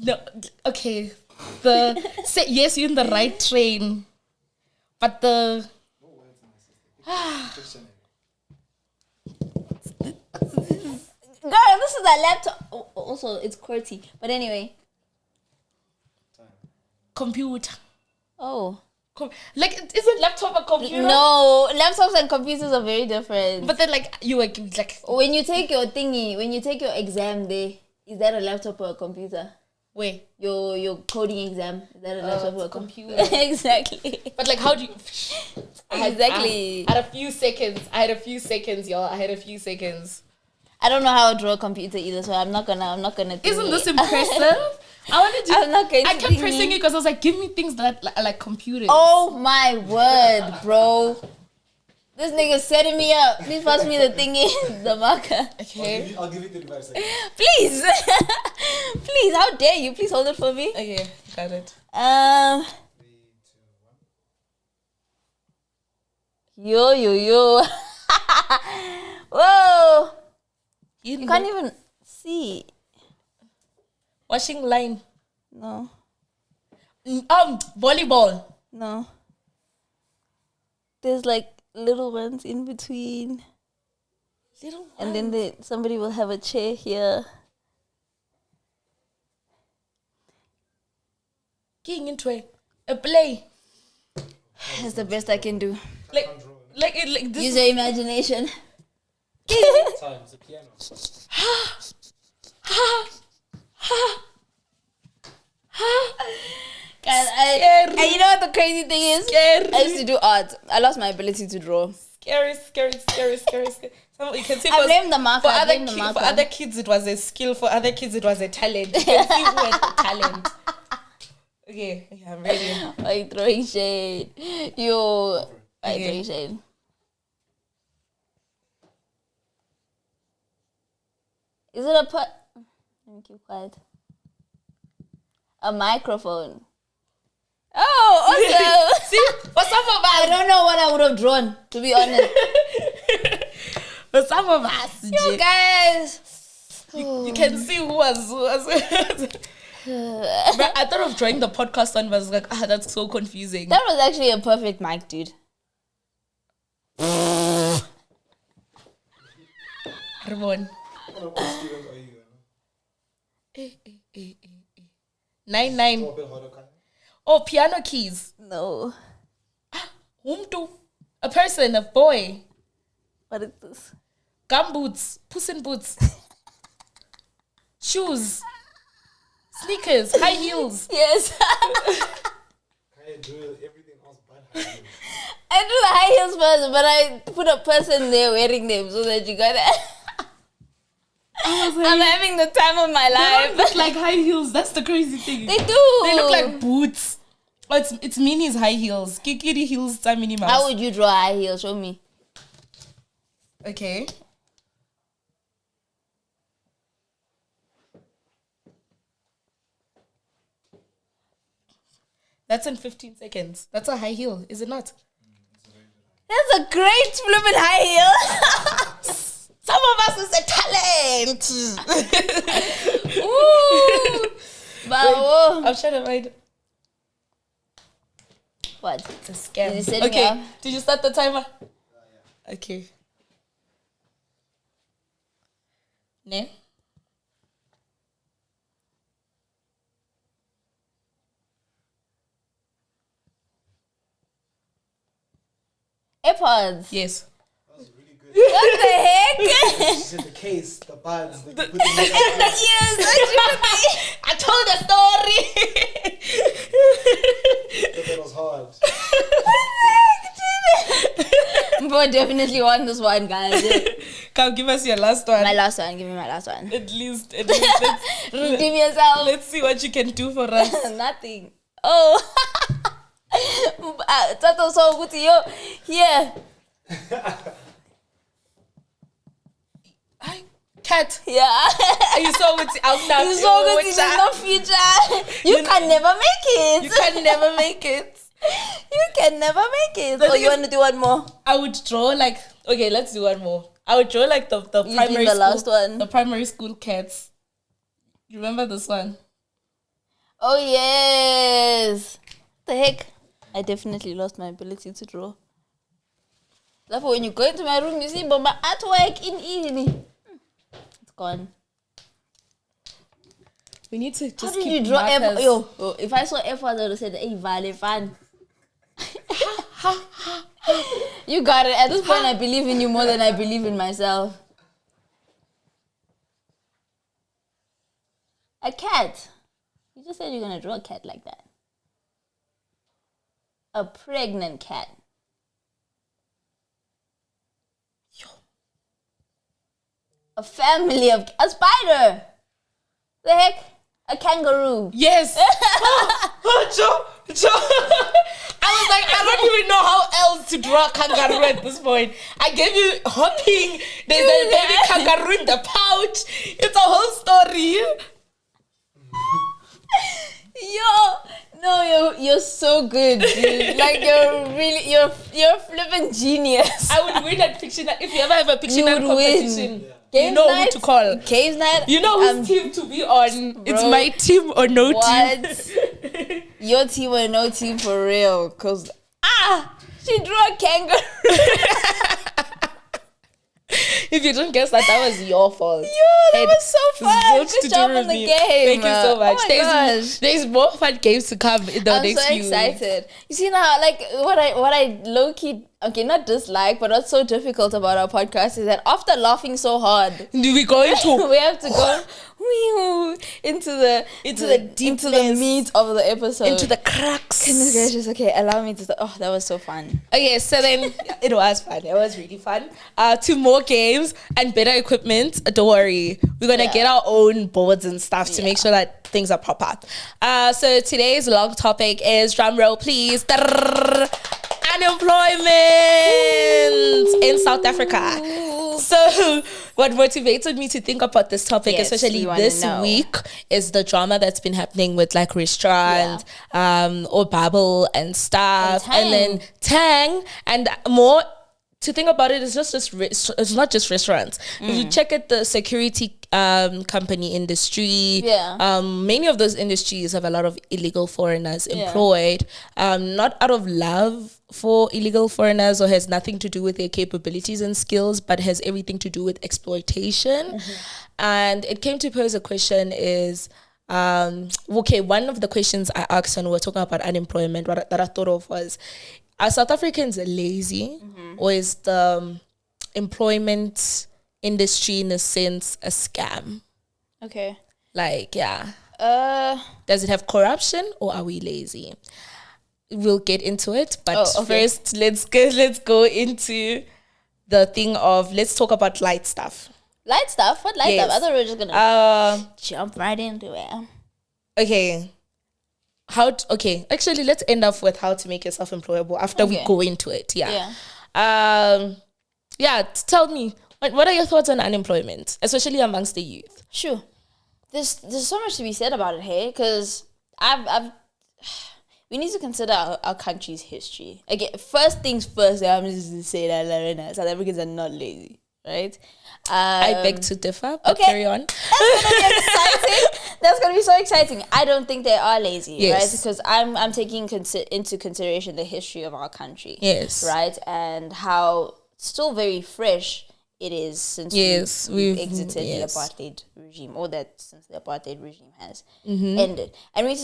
No, okay. Yes, you're in the right train. But the... Pictionary. Girl, this is a laptop. Also, it's QWERTY. But anyway. Time. computer. Oh. Like, isn't laptop a computer? No, laptops and computers are very different. But then, like, you were like... When you take your thingy, when you take your exam there, is that a laptop or a computer? Wait. Your coding exam, is that a laptop or a computer. Exactly. But, like, how do you... Exactly. I had a few seconds, y'all. I had a few seconds. I don't know how to draw a computer either, so I'm not gonna. Isn't this impressive? I wanted to. I'm not going to. I kept pressing it because I was like, give me things that are like computers. Oh my word, bro! This nigga's setting me up. Please pass me the thingy, the marker. Okay. I'll give you 35 seconds. Please, please. How dare you? Please hold it for me. Okay, got it. 3, 2, 1. Yo. Whoa! You can't even see. Washing line. No. Volleyball. No. There's like little ones in between. Little one. And then somebody will have a chair here. Getting into a play. That's the best I can do. Like this. Use your imagination. Time. It's a piano. And you know what the crazy thing is? Scary. I used to do art. I lost my ability to draw. Scary. So you can see I blame the marker. For other kids, it was a skill. For other kids, it was a talent. You can see who had the talent. Okay, I'm ready. I'm throwing shade. Yo, I'm Okay. throwing shade. Is it a Let me keep quiet. A microphone. Oh, awesome. See, for some of I us, don't know what I would have drawn, to be honest. for some of us, You guys. you can see who was. But I thought of drawing the podcast one, but I was like, that's so confusing. That was actually a perfect mic, dude. Ramon. What student are you? 9. A bit harder, Caiah. Oh, piano keys. No. Umtu. A person, a boy. What is this? Gumboots. Puss in boots. Shoes. Sneakers. High heels. Yes. Caiah drew everything else but high heels. I drew the high heels first, but I put a person there wearing them so that you got it. I'm having the time of my They life. don't look like high heels. That's the crazy thing. They do. They look like boots. Oh, it's Minnie's high heels. Kikiri heels are Minnie Mouse. How would you draw high heels? Show me. Okay. That's in 15 seconds. That's a high heel, is it not? That's a great flippin' high heel. Some of us is a talent. Ooh. But I'm trying to find. what? It's a scam. Is he setting Okay. up? Did you start the timer? Okay. Ne? AirPods. Yes. That was really good. What the heck? She said the case, the buds, the put Yes, I told the story. that was hard. But definitely won this one, guys. Come, give us your last one. My last one. Give me my last one. At least let's, Redeem yourself. let's see what you can do for us. Nothing. Oh. Thato so good to you. Here. Cat. Yeah. You saw what's out now. You so good to you. No future. You can never make it. You can never make it. You can never make it. The Or thing you is- want to do one more? I would draw like, okay, let's do one more. I would draw like the You primary did the school, last one. the primary school cats. You remember this one? Oh, yes. The heck? I definitely lost my ability to draw. Therefore, when you go into my room, you see but my artwork in easily. It's gone. We need to How just did keep you draw F? markers. Yo, if I saw F, I would have said, hey, Vale, fun. You got it. At this point, I believe in you more than I believe in myself. A cat. You just said you're going to draw a cat like that. A pregnant cat. A family of... A spider. The heck? A kangaroo. Yes. Joe. I was like, I don't even know how else to draw a kangaroo at this point. I gave you hopping. There's a baby kangaroo in the pouch. It's a whole story. You're so good, dude. Like you're a flipping genius. I would win at Pictionary. If you ever have a Pictionary would win. competition, Games you know night, who to call. Games night. You know whose team to be on. It's Bro, my team or no team. What? Your team or no team for real? Cause she drew a kangaroo. If you didn't guess that, that was your fault. That was so fun. Zilch to Good do job with on the me. game. Thank you so much. Oh my gosh. There's more fun games to come in the I'm next so few weeks. excited. You see now, like what I low key, okay, not dislike, but what's so difficult about our podcast is that after laughing so hard, Do we go into we have to go into the meat of the episode, into the cracks? Goodness gracious. Okay, allow me to. Oh, that was so fun. Okay, so then it was fun. It was really fun. 2 more games and better equipment. Don't worry, we're gonna get our own boards and stuff to make sure that things are proper. So today's long topic is drum roll, please. Unemployment in South Africa. So what motivated me to think about this topic, Yes, especially we wanna this know. week, is the drama that's been happening with like restaurant, or Bubble and stuff, and then Tang, and more. To think about it, it's it's not just restaurants. If you check at the security company industry, many of those industries have a lot of illegal foreigners employed, not out of love for illegal foreigners or has nothing to do with their capabilities and skills, but has everything to do with exploitation. And it came to pose a question is, okay, one of the questions I asked when we were talking about unemployment, that I thought of was, are South Africans lazy, or is the employment industry in a sense a scam? Okay. Like, does it have corruption or are we lazy? We'll get into it, but first let's go into the thing of, let's talk about light stuff. Light stuff? What light stuff? I thought we were just gonna jump right into it. Okay. Actually, let's end off with how to make yourself employable after we go into it. Yeah. Tell me, what are your thoughts on unemployment, especially amongst the youth? Sure. There's so much to be said about it, hey, because we need to consider our country's history. Again, first things first, I'm just going to say that South Africans are not lazy, right? I beg to differ, but carry on. That's going to be exciting. That's going to be so exciting. I don't think they are lazy, right? Because I'm taking into consideration the history of our country. Yes. Right? And how still very fresh it is since we've exited the apartheid regime, or that since the apartheid regime has ended. And we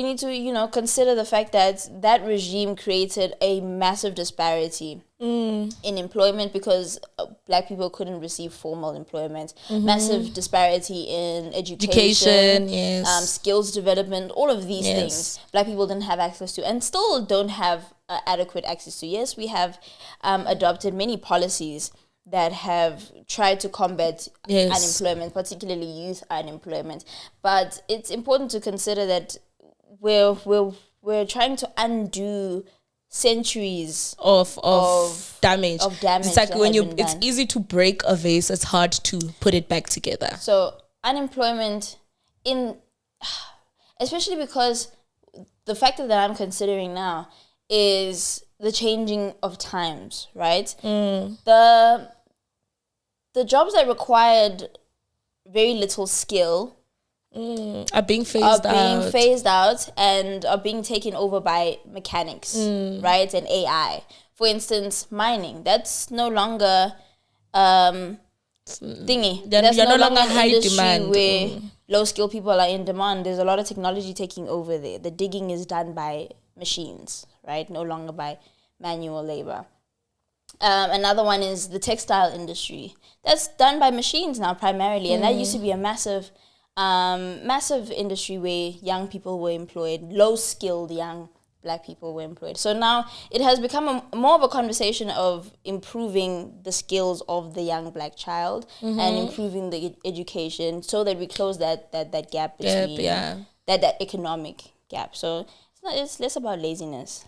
need to consider the fact that that regime created a massive disparity in employment because black people couldn't receive formal employment, massive disparity in education, skills development, all of these things black people didn't have access to and still don't have adequate access to. Yes, we have adopted many policies that have tried to combat unemployment, particularly youth unemployment. But it's important to consider that we're trying to undo centuries of damage. It's like when it's easy to break a vase, it's hard to put it back together. So unemployment especially because the factor that I'm considering now is the changing of times, right? The jobs that required very little skill are being phased out and are being taken over by mechanics, right? And AI. For instance, mining. That's no longer thingy. That's no longer high demand where low skill people are in demand. There's a lot of technology taking over there. The digging is done by machines, right? No longer by manual labor. Another one is the textile industry. That's done by machines now primarily, and that used to be a massive industry where young people were employed, low-skilled young black people were employed. So now it has become more of a conversation of improving the skills of the young black child and improving the education so that we close that gap between that economic gap. So it's less about laziness.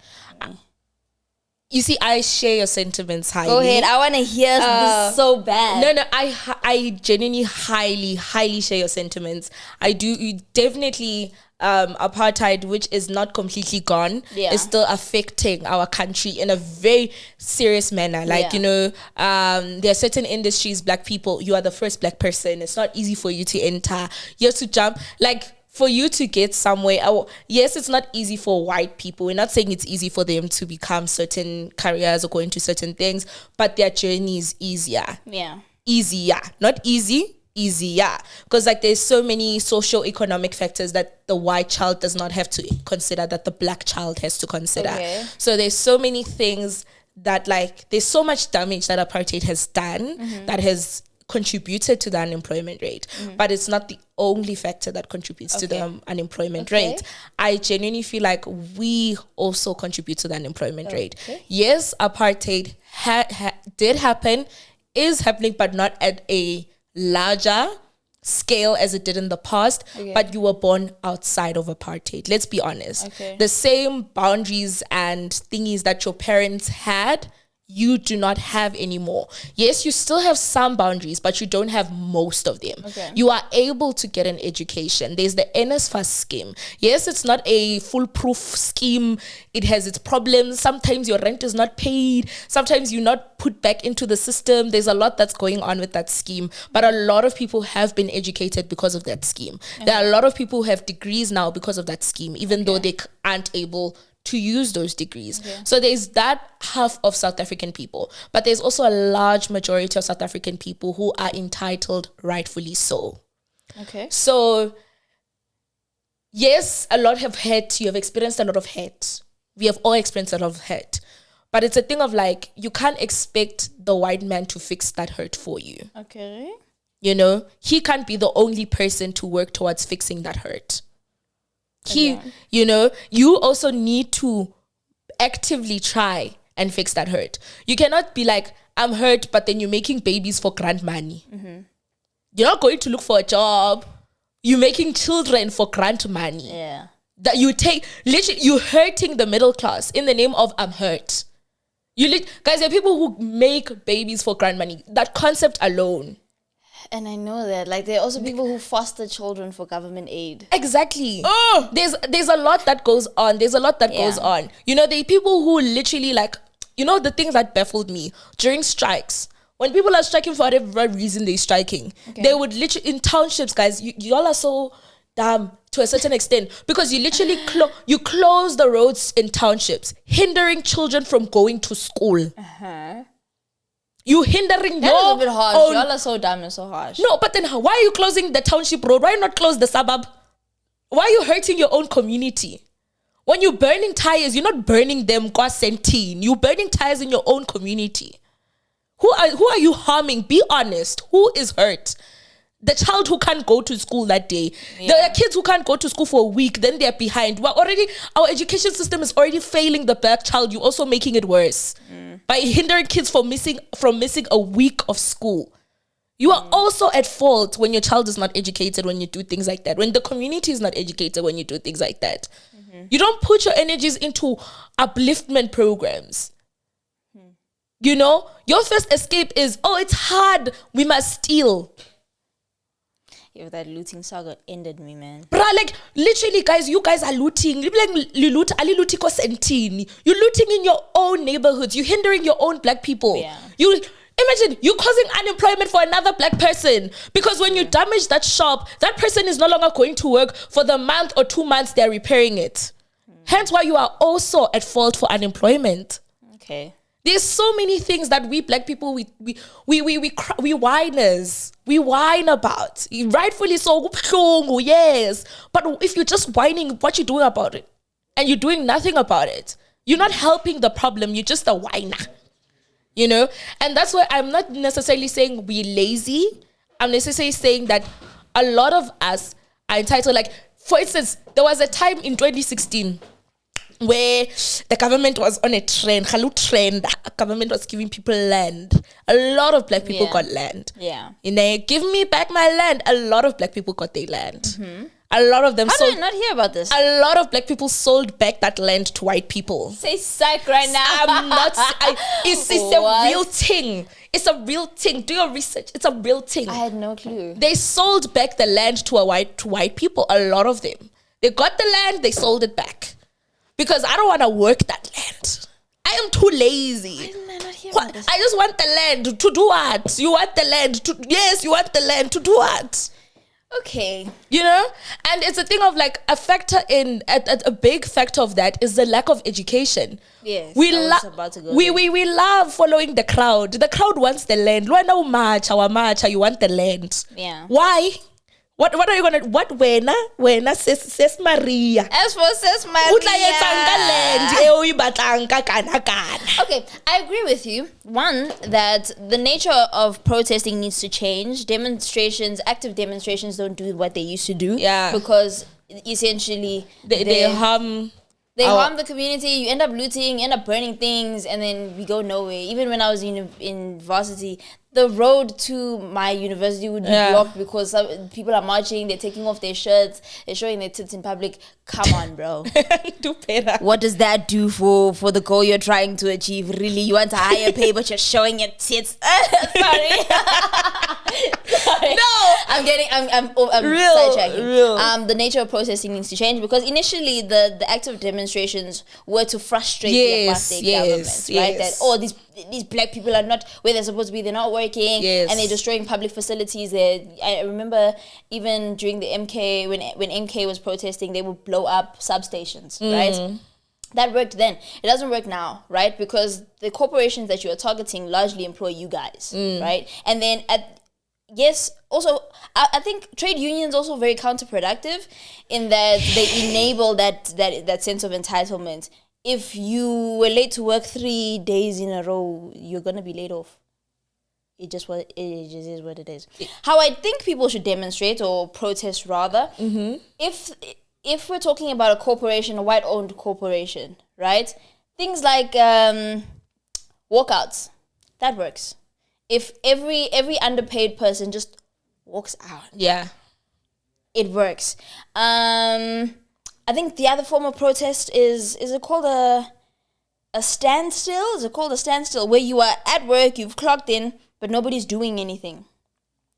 You see, I share your sentiments highly. Go ahead. I want to hear this so bad. No, I genuinely highly share your sentiments. I do. You definitely, apartheid, which is not completely gone, is still affecting our country in a very serious manner. Like, there are certain industries, black people, you are the first black person. It's not easy for you to enter. You have to jump. Like, for you to get somewhere, yes, it's not easy for white people. We're not saying it's easy for them to become certain careers or go into certain things, but their journey is easier. Yeah. Easier. Not easy, easier. Because there's so many socio-economic factors that the white child does not have to consider that the black child has to consider. Okay. So there's so many things that there's so much damage that apartheid has done that has contributed to the unemployment rate, but it's not the only factor that contributes to the unemployment rate. I genuinely feel like we also contribute to the unemployment rate. Yes, apartheid did happen, is happening, but not at a larger scale as it did in the past, but you were born outside of apartheid. Let's be honest. The same boundaries and thingies that your parents had, you do not have anymore. Yes, you still have some boundaries, but you don't have most of them. You are able to get an education. There's the NSFAS scheme. Yes, it's not a foolproof scheme. It has its problems. Sometimes your rent is not paid. Sometimes you're not put back into the system. There's a lot that's going on with that scheme. But a lot of people have been educated because of that scheme. There are a lot of people who have degrees now because of that scheme, even though they aren't able to use those degrees. So there's that half of South African people, but there's also a large majority of South African people who are entitled, rightfully so. So yes, a lot have hurt. You have experienced a lot of hurt. We have all experienced a lot of hurt. But it's a thing of you can't expect the white man to fix that hurt for you. He can't be the only person to work towards fixing that hurt. You also need to actively try and fix that hurt. You cannot be I'm hurt, but then you're making babies for grant money. You're not going to look for a job. You're making children for grant money. Yeah. That you take, literally, you're hurting the middle class in the name of I'm hurt. Guys, there are people who make babies for grant money. That concept alone. And I know that. Like, there are also people who foster children for government aid. Exactly. Oh! There's a lot that goes on. Goes on. You know, there are people who literally, like, you know, the things that baffled me during strikes. When people are striking for whatever reason they're striking, they would literally, in townships, guys, y'all are so dumb to a certain extent, because you literally you close the roads in townships, hindering children from going to school. You hindering that your is a bit harsh. own... Y'all are so dumb and so harsh. No, but then why are you closing the township road? Why not close the suburb? Why are you hurting your own community? When you're burning tires, you're not burning them qua centene. You're burning tires in your own community. Who are you harming? Be honest. Who is hurt? The child who can't go to school that day. There are kids who can't go to school for a week, then they're behind. Our education system is already failing the black child. You're also making it worse by hindering kids from missing a week of school. You are also at fault when your child is not educated, when you do things like that. When the community is not educated, when you do things like that. You don't put your energies into upliftment programs. You know, your first escape is, it's hard, we must steal. Yeah, that looting saga ended me, man. Bruh, like, literally, guys, you guys are looting. You're looting in your own neighborhoods. You're hindering your own black people. Yeah. Imagine, you're causing unemployment for another black person. Because when you damage that shop, that person is no longer going to work for the month or 2 months they're repairing it. Hence why you are also at fault for unemployment. Okay. There's so many things that we black people, we whiners. We whine about. Rightfully so, yes. But if you're just whining, what you doing about it? And you're doing nothing about it. You're not helping the problem. You're just a whiner. You know? And that's why I'm not necessarily saying we're lazy. I'm necessarily saying that a lot of us are entitled. Like, for instance, there was a time in 2016 where the government was on a trend. Government was giving people land. A lot of black people got land. Yeah. And they give me back my land. A lot of black people got their land. A lot of them How did I not hear about this? A lot of black people sold back that land to white people. Say psych right now. I'm not. It's a real thing. It's a real thing. Do your research. It's a real thing. I had no clue. They sold back the land to white people. A lot of them. They got the land. They sold it back. Because I don't want to work that land. I am too lazy. Why didn't I not hear about this? I just want the land to do what? You want the land to... Yes, you want the land to do what? Okay. You know? And it's a thing of like a big factor of that is the lack of education. Yes. We love following the crowd. The crowd wants the land. You want the land. Yeah. Why? What are you gonna? What wena Sis Maria? As for Sis Maria. Okay, I agree with you. One, that the nature of protesting needs to change. Active demonstrations don't do what they used to do. Yeah. Because essentially they harm the community. You end up looting, you end up burning things, and then we go nowhere. Even when I was in varsity, the road to my university would be blocked because some people are marching, they're taking off their shirts, they're showing their tits in public. Come on, bro. Do better. What does that do for the goal you're trying to achieve? Really, you want a higher pay, but you're showing your tits. Sorry. No, I'm sidetracking. The nature of protesting needs to change because initially the active demonstrations were to frustrate the apartheid government, right? That these black people are not where they're supposed to be. They're not working, and they're destroying public facilities. I remember even during the MK when MK was protesting, they would blow up substations, right? That worked then. It doesn't work now, right? Because the corporations that you are targeting largely employ you guys, right? And then also, I think trade unions also very counterproductive in that they enable that sense of entitlement. If you were late to work 3 days in a row, you're gonna be laid off. It just is what it is. How I think people should demonstrate or protest rather, if we're talking about a corporation, a white-owned corporation, right? Things like walkouts. that works. If every underpaid person just walks out, it works. I think the other form of protest is it called a standstill? Is it called a standstill? Where you are at work, you've clocked in, but nobody's doing anything.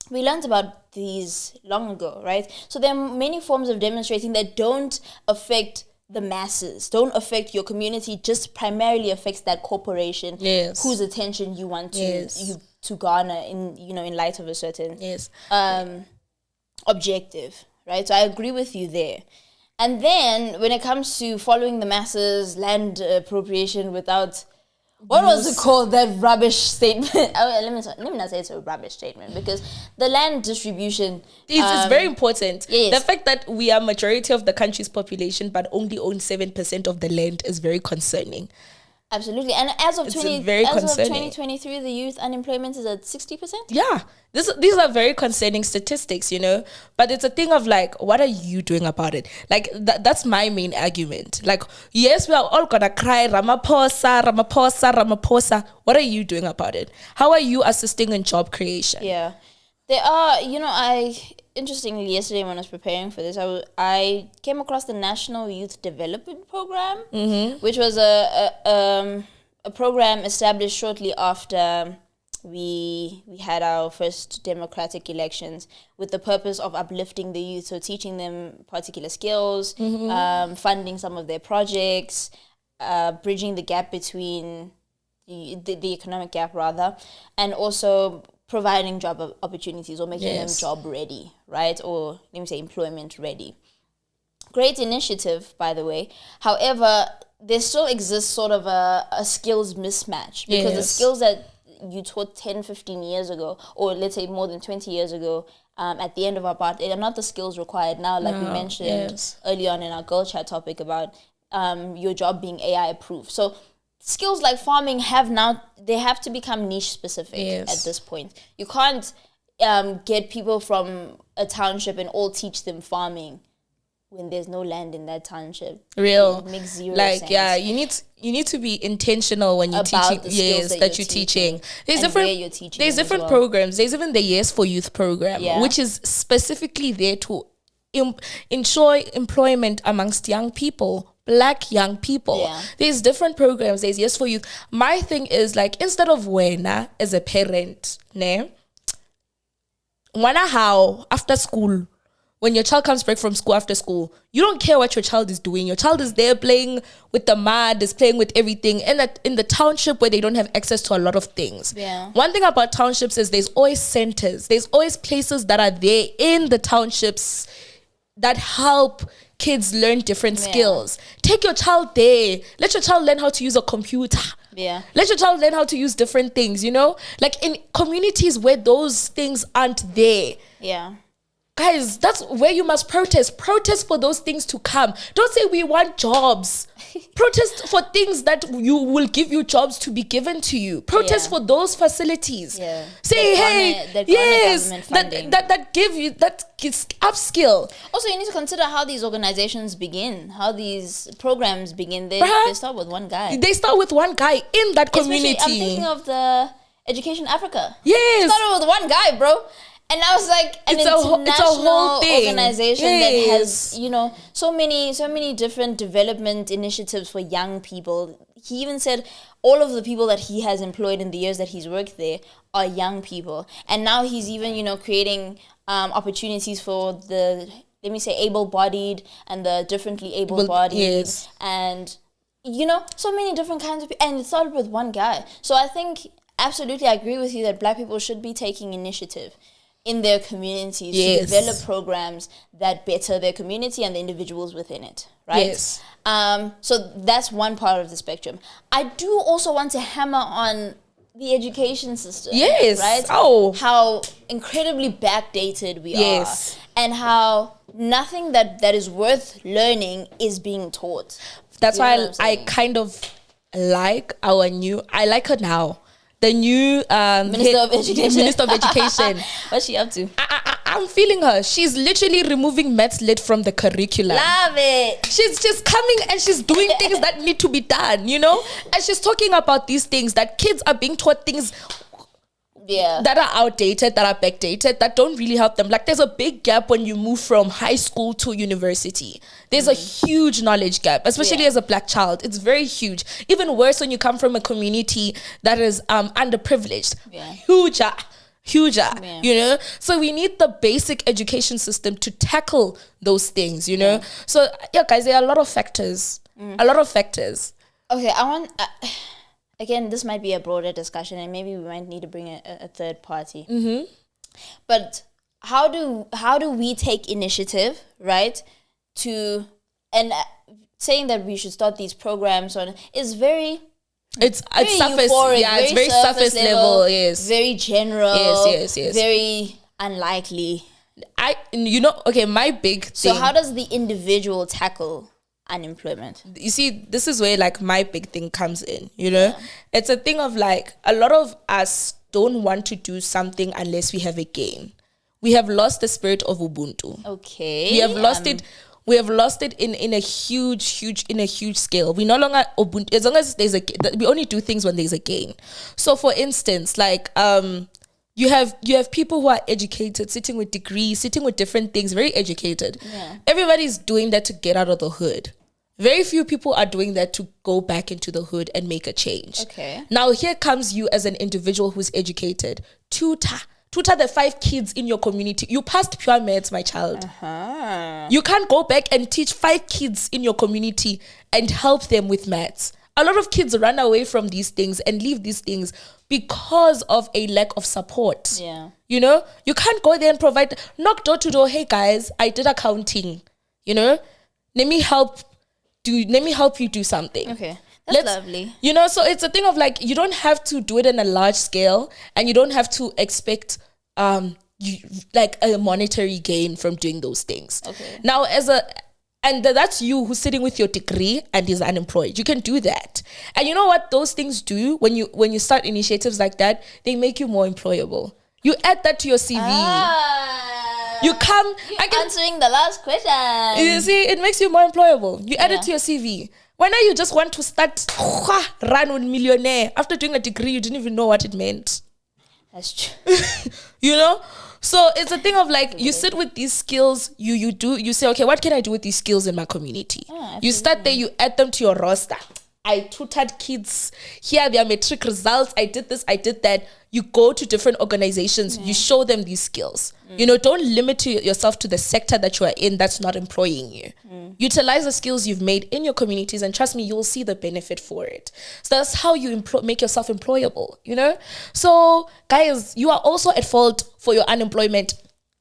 We learned about these long ago, right? So there are many forms of demonstrating that don't affect the masses, don't affect your community, just primarily affects that corporation whose attention you want to garner in light of a certain objective, right? So I agree with you there. And then when it comes to following the masses, land appropriation without, what was it called, that rubbish statement? Let me not say it's a rubbish statement, because the land distribution is very important. Yes. The fact that we are majority of the country's population but only own 7% of the land is very concerning. Absolutely. And as of 2023, the youth unemployment is at 60%? Yeah. These are very concerning statistics, But it's a thing of like, what are you doing about it? Like, that's my main argument. Like, yes, we are all gonna cry, Ramaphosa, Ramaphosa, Ramaphosa. What are you doing about it? How are you assisting in job creation? Yeah. There are, interestingly, yesterday when I was preparing for this, I came across the National Youth Development Program, which was a program established shortly after we had our first democratic elections, with the purpose of uplifting the youth, so teaching them particular skills, funding some of their projects, bridging the gap between the economic gap rather, and also providing job opportunities or making them job ready, right? Or let me say employment ready. Great initiative, by the way. However, there still exists sort of a skills mismatch, because the skills that you taught 10, 15 years ago, or let's say more than 20 years ago, at the end of our part, they are not the skills required now, like we mentioned early on in our girl chat topic about your job being AI approved. So skills like farming have to become niche specific at this point. You can't get people from a township and all teach them farming when there's no land in that township. It makes zero sense. Yeah, you need to be intentional when you're teaching. That you're teaching. There's different programs. There's even the Yes for Youth program, which is specifically there to ensure employment amongst young people. Black young people. Yeah. There's different programs. There's Yes for Youth. My thing is, like, instead of wena as a parent, wena how after school, when your child comes back from school after school, you don't care what your child is doing. Your child is there playing with the mud, is playing with everything. And in the township where they don't have access to a lot of things. Yeah. One thing about townships is there's always centers. There's always places that are there in the townships that help kids learn different skills. Take your child there. Let your child learn how to use a computer. Yeah. Let your child learn how to use different things, Like in communities where those things aren't there. Yeah. Guys, that's where you must protest. Protest for those things to come. Don't say we want jobs. Protest for things that will give you jobs to be given to you. Protest for those facilities. Yeah. Say, that give you, that gives upskill. Also, you need to consider how these organizations begin, how these programs begin. They start with one guy. They start with one guy in that community. I'm thinking of the Education Africa. Yes. Started with one guy, bro. And I was like, an international organization that has, so many different development initiatives for young people. He even said all of the people that he has employed in the years that he's worked there are young people. And now he's even, creating opportunities for the, let me say, able-bodied and the differently able-bodied. Yes. And, so many different kinds of people. And it started with one guy. So I think, absolutely, I agree with you that Black people should be taking initiative in their communities to develop programs that better their community and the individuals within it, right? Yes. So that's one part of the spectrum. I do also want to hammer on the education system. Yes. Right? Oh. How incredibly backdated we are. And how nothing that is worth learning is being taught. That's why I kind of like I like her now. The new Minister of Education. Minister of Education. What's she up to? I'm feeling her. She's literally removing maths lit from the curriculum. Love it. She's just coming and she's doing things that need to be done, you know? And she's talking about these things that kids are being taught things that are outdated, that are backdated, that don't really help them. Like, there's a big gap when you move from high school to university. There's a huge knowledge gap, especially as a black child. It's very huge. Even worse when you come from a community that is underprivileged. Huger, you know? So we need the basic education system to tackle those things, you know? So, guys, there are a lot of factors. A lot of factors. Okay, I want... again, this might be a broader discussion, and maybe we might need to bring a third party. Mm-hmm. But how do we take initiative, right? Saying that we should start these programs is very... It's surface, euphoric, it's very surface level, yes. Very general, yes. Very unlikely. My big thing. So how does the individual tackle unemployment? You see, this is where like my big thing comes in, you know? It's a thing of like, a lot of us don't want to do something unless we have a gain. We have lost the spirit of Ubuntu. Okay. We have lost it. We have lost it in a huge scale. We no longer Ubuntu, as long as there's we only do things when there's a gain. So for instance, like you have people who are educated, sitting with degrees, sitting with different things, very educated. Yeah. Everybody's doing that to get out of the hood. Very few people are doing that to go back into the hood and make a change. Okay. Now here comes you as an individual who's educated. Tutor the 5 kids in your community. You passed pure maths, my child. Uh-huh. You can't go back and teach 5 kids in your community and help them with maths. A lot of kids run away from these things and leave these things because of a lack of support. Yeah. You know, you can't go there and provide, knock door to door. Hey guys, I did accounting. You know, let me help you do something. Okay. That's lovely. You know, so it's a thing of like, you don't have to do it in a large scale, and you don't have to expect like a monetary gain from doing those things. Okay. Now, that's you who's sitting with your degree and is unemployed. You can do that. And you know what those things do when you start initiatives like that? They make you more employable. You add that to your CV. You come answering the last question. You see, it makes you more employable. You add it to your CV. Why not you just want to start run with millionaire? After doing a degree, you didn't even know what it meant. That's true. You know? So it's a thing of like, you sit with these skills, you say, okay, what can I do with these skills in my community? You start there, you add them to your roster. I tutored kids. Here are their metric results. I did this, I did that. You go to different organizations. You show them these skills. You know, don't limit yourself to the sector that you are in that's not employing you. Utilize the skills you've made in your communities, and trust me, you'll see the benefit for it. So that's how you make yourself employable, you know? So, guys, you are also at fault for your unemployment.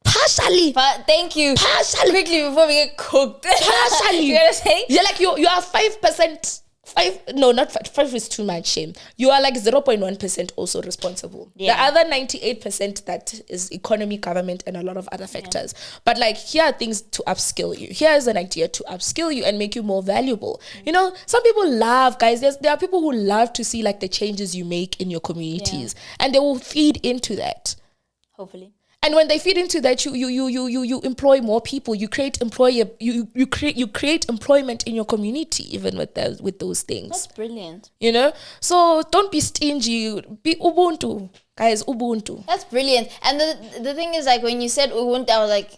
Partially. But thank you. Partially. Quickly before we get cooked. Partially. You know what I'm saying? You're like, you are 5%. 5 is too much, shame. You are like 0.1% also responsible. Yeah. The other 98% that is economy, government, and a lot of other factors. But like, here are things to upskill you. Here is an idea to upskill you and make you more valuable. You know, some people love, guys, there are people who love to see like the changes you make in your communities, and they will feed into that. Hopefully. And when they feed into that, you employ more people. You create you create employment in your community, even with those things. That's brilliant. You know, so don't be stingy. Be Ubuntu, guys. Ubuntu. That's brilliant. And the thing is, like, when you said Ubuntu, I was like,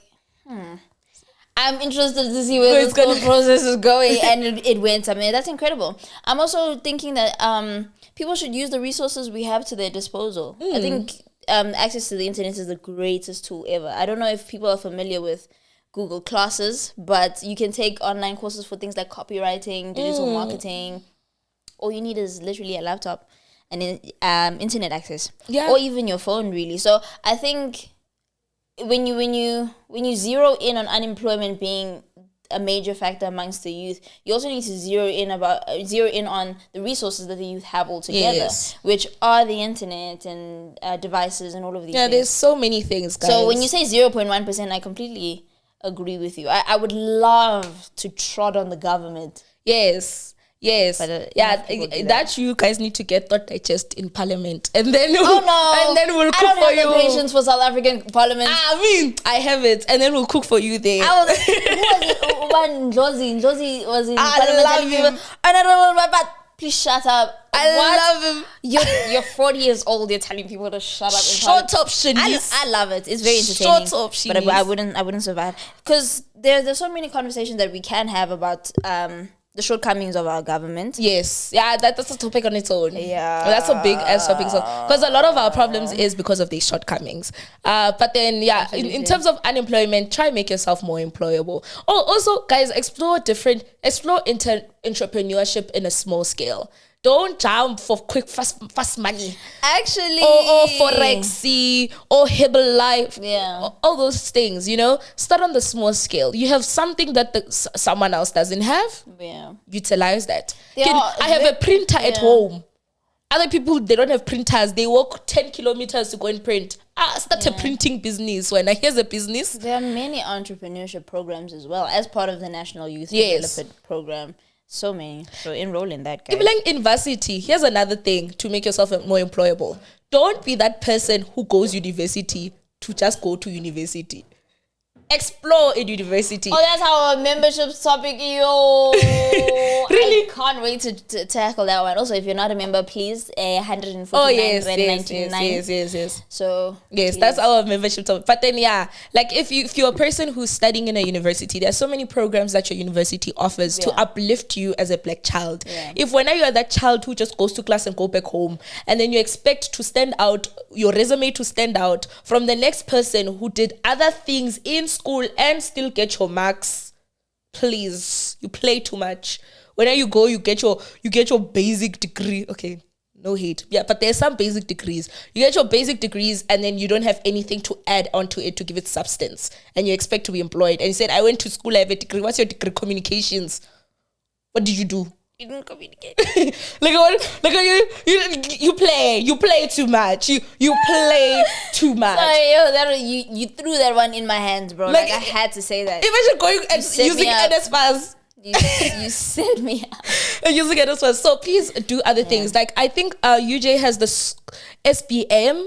I'm interested to see where this whole process is going, and it went. I mean, that's incredible. I'm also thinking that people should use the resources we have to their disposal. I think. Access to the internet is the greatest tool ever. I don't know if people are familiar with Google Classes, but you can take online courses for things like copywriting, digital marketing. All you need is literally a laptop and internet access, or even your phone, really. So I think when you zero in on unemployment being a major factor amongst the youth, you also need to zero in on the resources that the youth have altogether, which are the internet and devices and all of these things. There's so many things, guys. So when you say 0.1%, I completely agree with you. I would love to trot on the government. Yes, Yes. But, that you guys need to get Thought Digest in Parliament, and then we'll cook I don't for have you. the patience for South African Parliament. I mean, I have it, and then we'll cook for you there. Who was it? One Njozi was in I Parliament love telling him. people, I don't know, but please shut up. I love him. You're 40 years old. You're telling people to shut up. Shut up, Shanice. I love it. It's very entertaining. Shut up, But Shanice. I wouldn't survive because there's so many conversations that we can have about the shortcomings of our government. Yes, yeah, that's a topic on its own. Yeah, that's a big ass topic. So, because a lot of our problems is because of these shortcomings. But then, yeah, in terms of unemployment, try and make yourself more employable. Oh, also, guys, explore entrepreneurship in a small scale. Don't jump for quick, fast money. Actually, or Forexy, or Herbalife. Yeah. All those things, you know. Start on the small scale. You have something that someone else doesn't have. Yeah. Utilize that. I have a printer at home. Other people, they don't have printers. They walk 10 kilometers to go and print. Start a printing business. When here's a business. There are many entrepreneurship programs as well as part of the National Youth Development Program. So many. So enroll in that, guys. Even like university, here's another thing to make yourself more employable. Don't be that person who goes university to just go to university. Explore in university. Oh, that's our membership topic, yo. Really? I can't wait to tackle that one. Also, if you're not a member, please, 149 yes. So yes, please. That's our membership topic. But then, yeah, like if you're a person who's studying in a university, there's so many programs that your university offers to uplift you as a black child. Yeah. If when you're that child who just goes to class and go back home, and then you expect to stand out, your resume to stand out from the next person who did other things in school and still get your marks, please, you play too much. When you go, you get your basic degree. Okay, no hate. Yeah, but there's some basic degrees. You get your basic degrees and then you don't have anything to add onto it to give it substance. And you expect to be employed. And you said, I went to school, I have a degree. What's your degree? Communications. What did you do? You didn't communicate. You play too much. You play too much. Sorry, you threw that one in my hands, bro. Like I had to say that. Imagine going and using NSPAS. You set me up. Using NSPAS. So please do other things. Like I think UJ has the SBM.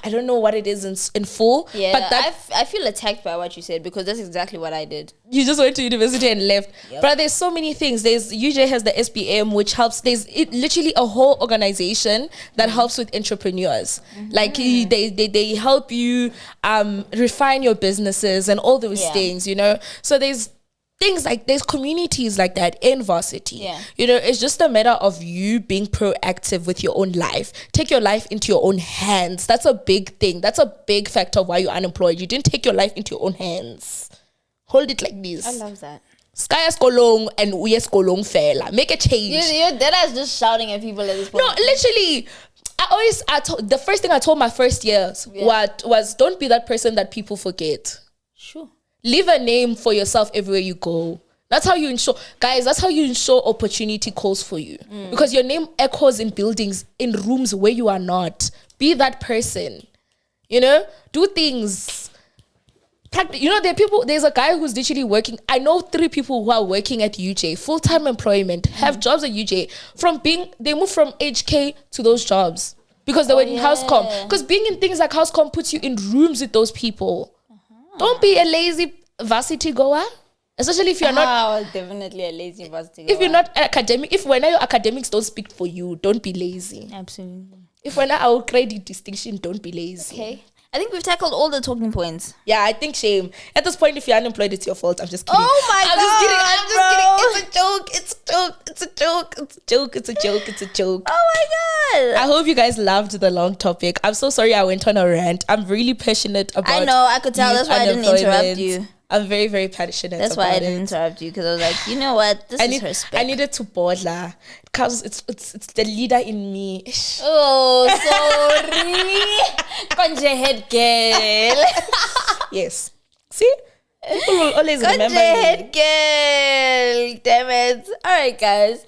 I don't know what it is in full. Yeah, but I feel attacked by what you said because that's exactly what I did. You just went to university and left. Yep. But there's so many things. UJ has the SBM, which helps. There's literally a whole organization that helps with entrepreneurs. Mm-hmm. Like they help you refine your businesses and all those things, you know. So there's things like there's communities like that in varsity. Yeah. You know, it's just a matter of you being proactive with your own life. Take your life into your own hands. That's a big thing. That's a big factor of why you're unemployed. You didn't take your life into your own hands. Hold it like this. I love that. Caiah skolong and uye skolong fela. Make a change. You're dead ass just shouting at people at this point. No, literally. The first thing I told my first years was don't be that person that people forget. Sure. Leave a name for yourself everywhere you go. That's how you ensure, guys, that's how you ensure opportunity calls for you. Because your name echoes in buildings, in rooms where you are not. Be that person. You know? Do things. You know, there's a guy who's literally working. I know 3 people who are working at UJ, full-time employment, have jobs at UJ. They moved from HK to those jobs. Because they were in Housecom. Because being in things like Housecom puts you in rooms with those people. Don't be a lazy varsity goer, especially if you're not. Definitely a lazy varsity goer. If you're not academic, when your academics don't speak for you, don't be lazy. Absolutely. If when our credit distinction, don't be lazy. Okay. I think we've tackled all the talking points. Yeah, I think shame. At this point, if you're unemployed, it's your fault. I'm just kidding. Oh my God. I'm just kidding. It's a joke. Oh my God. I hope you guys loved the long topic. I'm so sorry I went on a rant. I'm really passionate about I know, I could tell. That's why I didn't interrupt you. I'm very, very passionate. That's why I didn't interrupt you, because I was like, you know what? This is her spec. I needed to bother because it's the leader in me. Oh, sorry. Konje head girl. Yes. See? People will always remember me. Head girl. Damn it. All right, guys.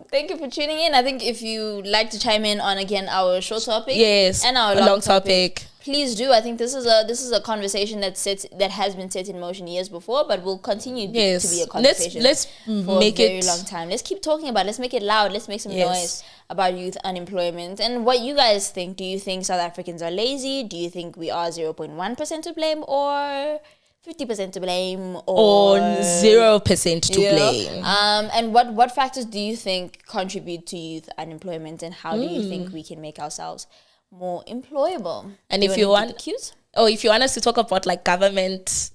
Thank you for tuning in. I think if you like to chime in on, again, our short topic. Yes. And our long topic. Please do. I think this is a conversation that has been set in motion years before, but will continue to be a conversation. Let's for make a very long time. Let's keep talking about it. Let's make it loud. Let's make some noise about youth unemployment and what you guys think. Do you think South Africans are lazy? Do you think we are 0.1% to blame or 50% to blame or 0% to blame? And what factors do you think contribute to youth unemployment, and how do you think we can make ourselves more employable? And if you want us to talk about like government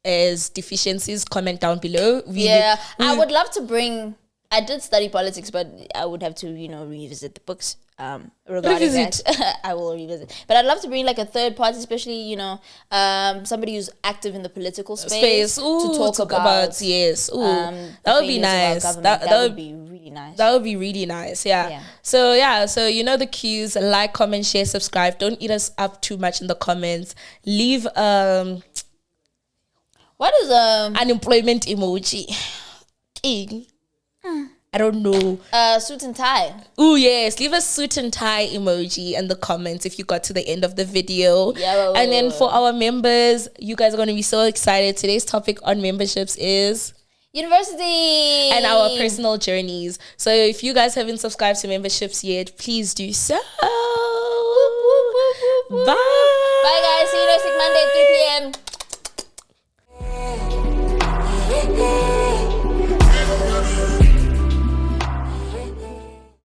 as deficiencies, comment down below. I would love to bring. I did study politics, but I would have to, revisit the books regarding that. I will revisit. But I'd love to bring like a third party, especially, somebody who's active in the political space to talk about that would be nice. That would be really nice. That would be really nice, yeah. So the cues: like, comment, share, subscribe. Don't eat us up too much in the comments. Leave what is unemployment emoji? I don't know. Suit and tie. Oh yes, leave a suit and tie emoji in the comments if you got to the end of the video. And then for our members, you guys are going to be so excited. Today's topic on memberships is university and our personal journeys. So if you guys haven't subscribed to memberships yet, please do so. Bye. Bye guys.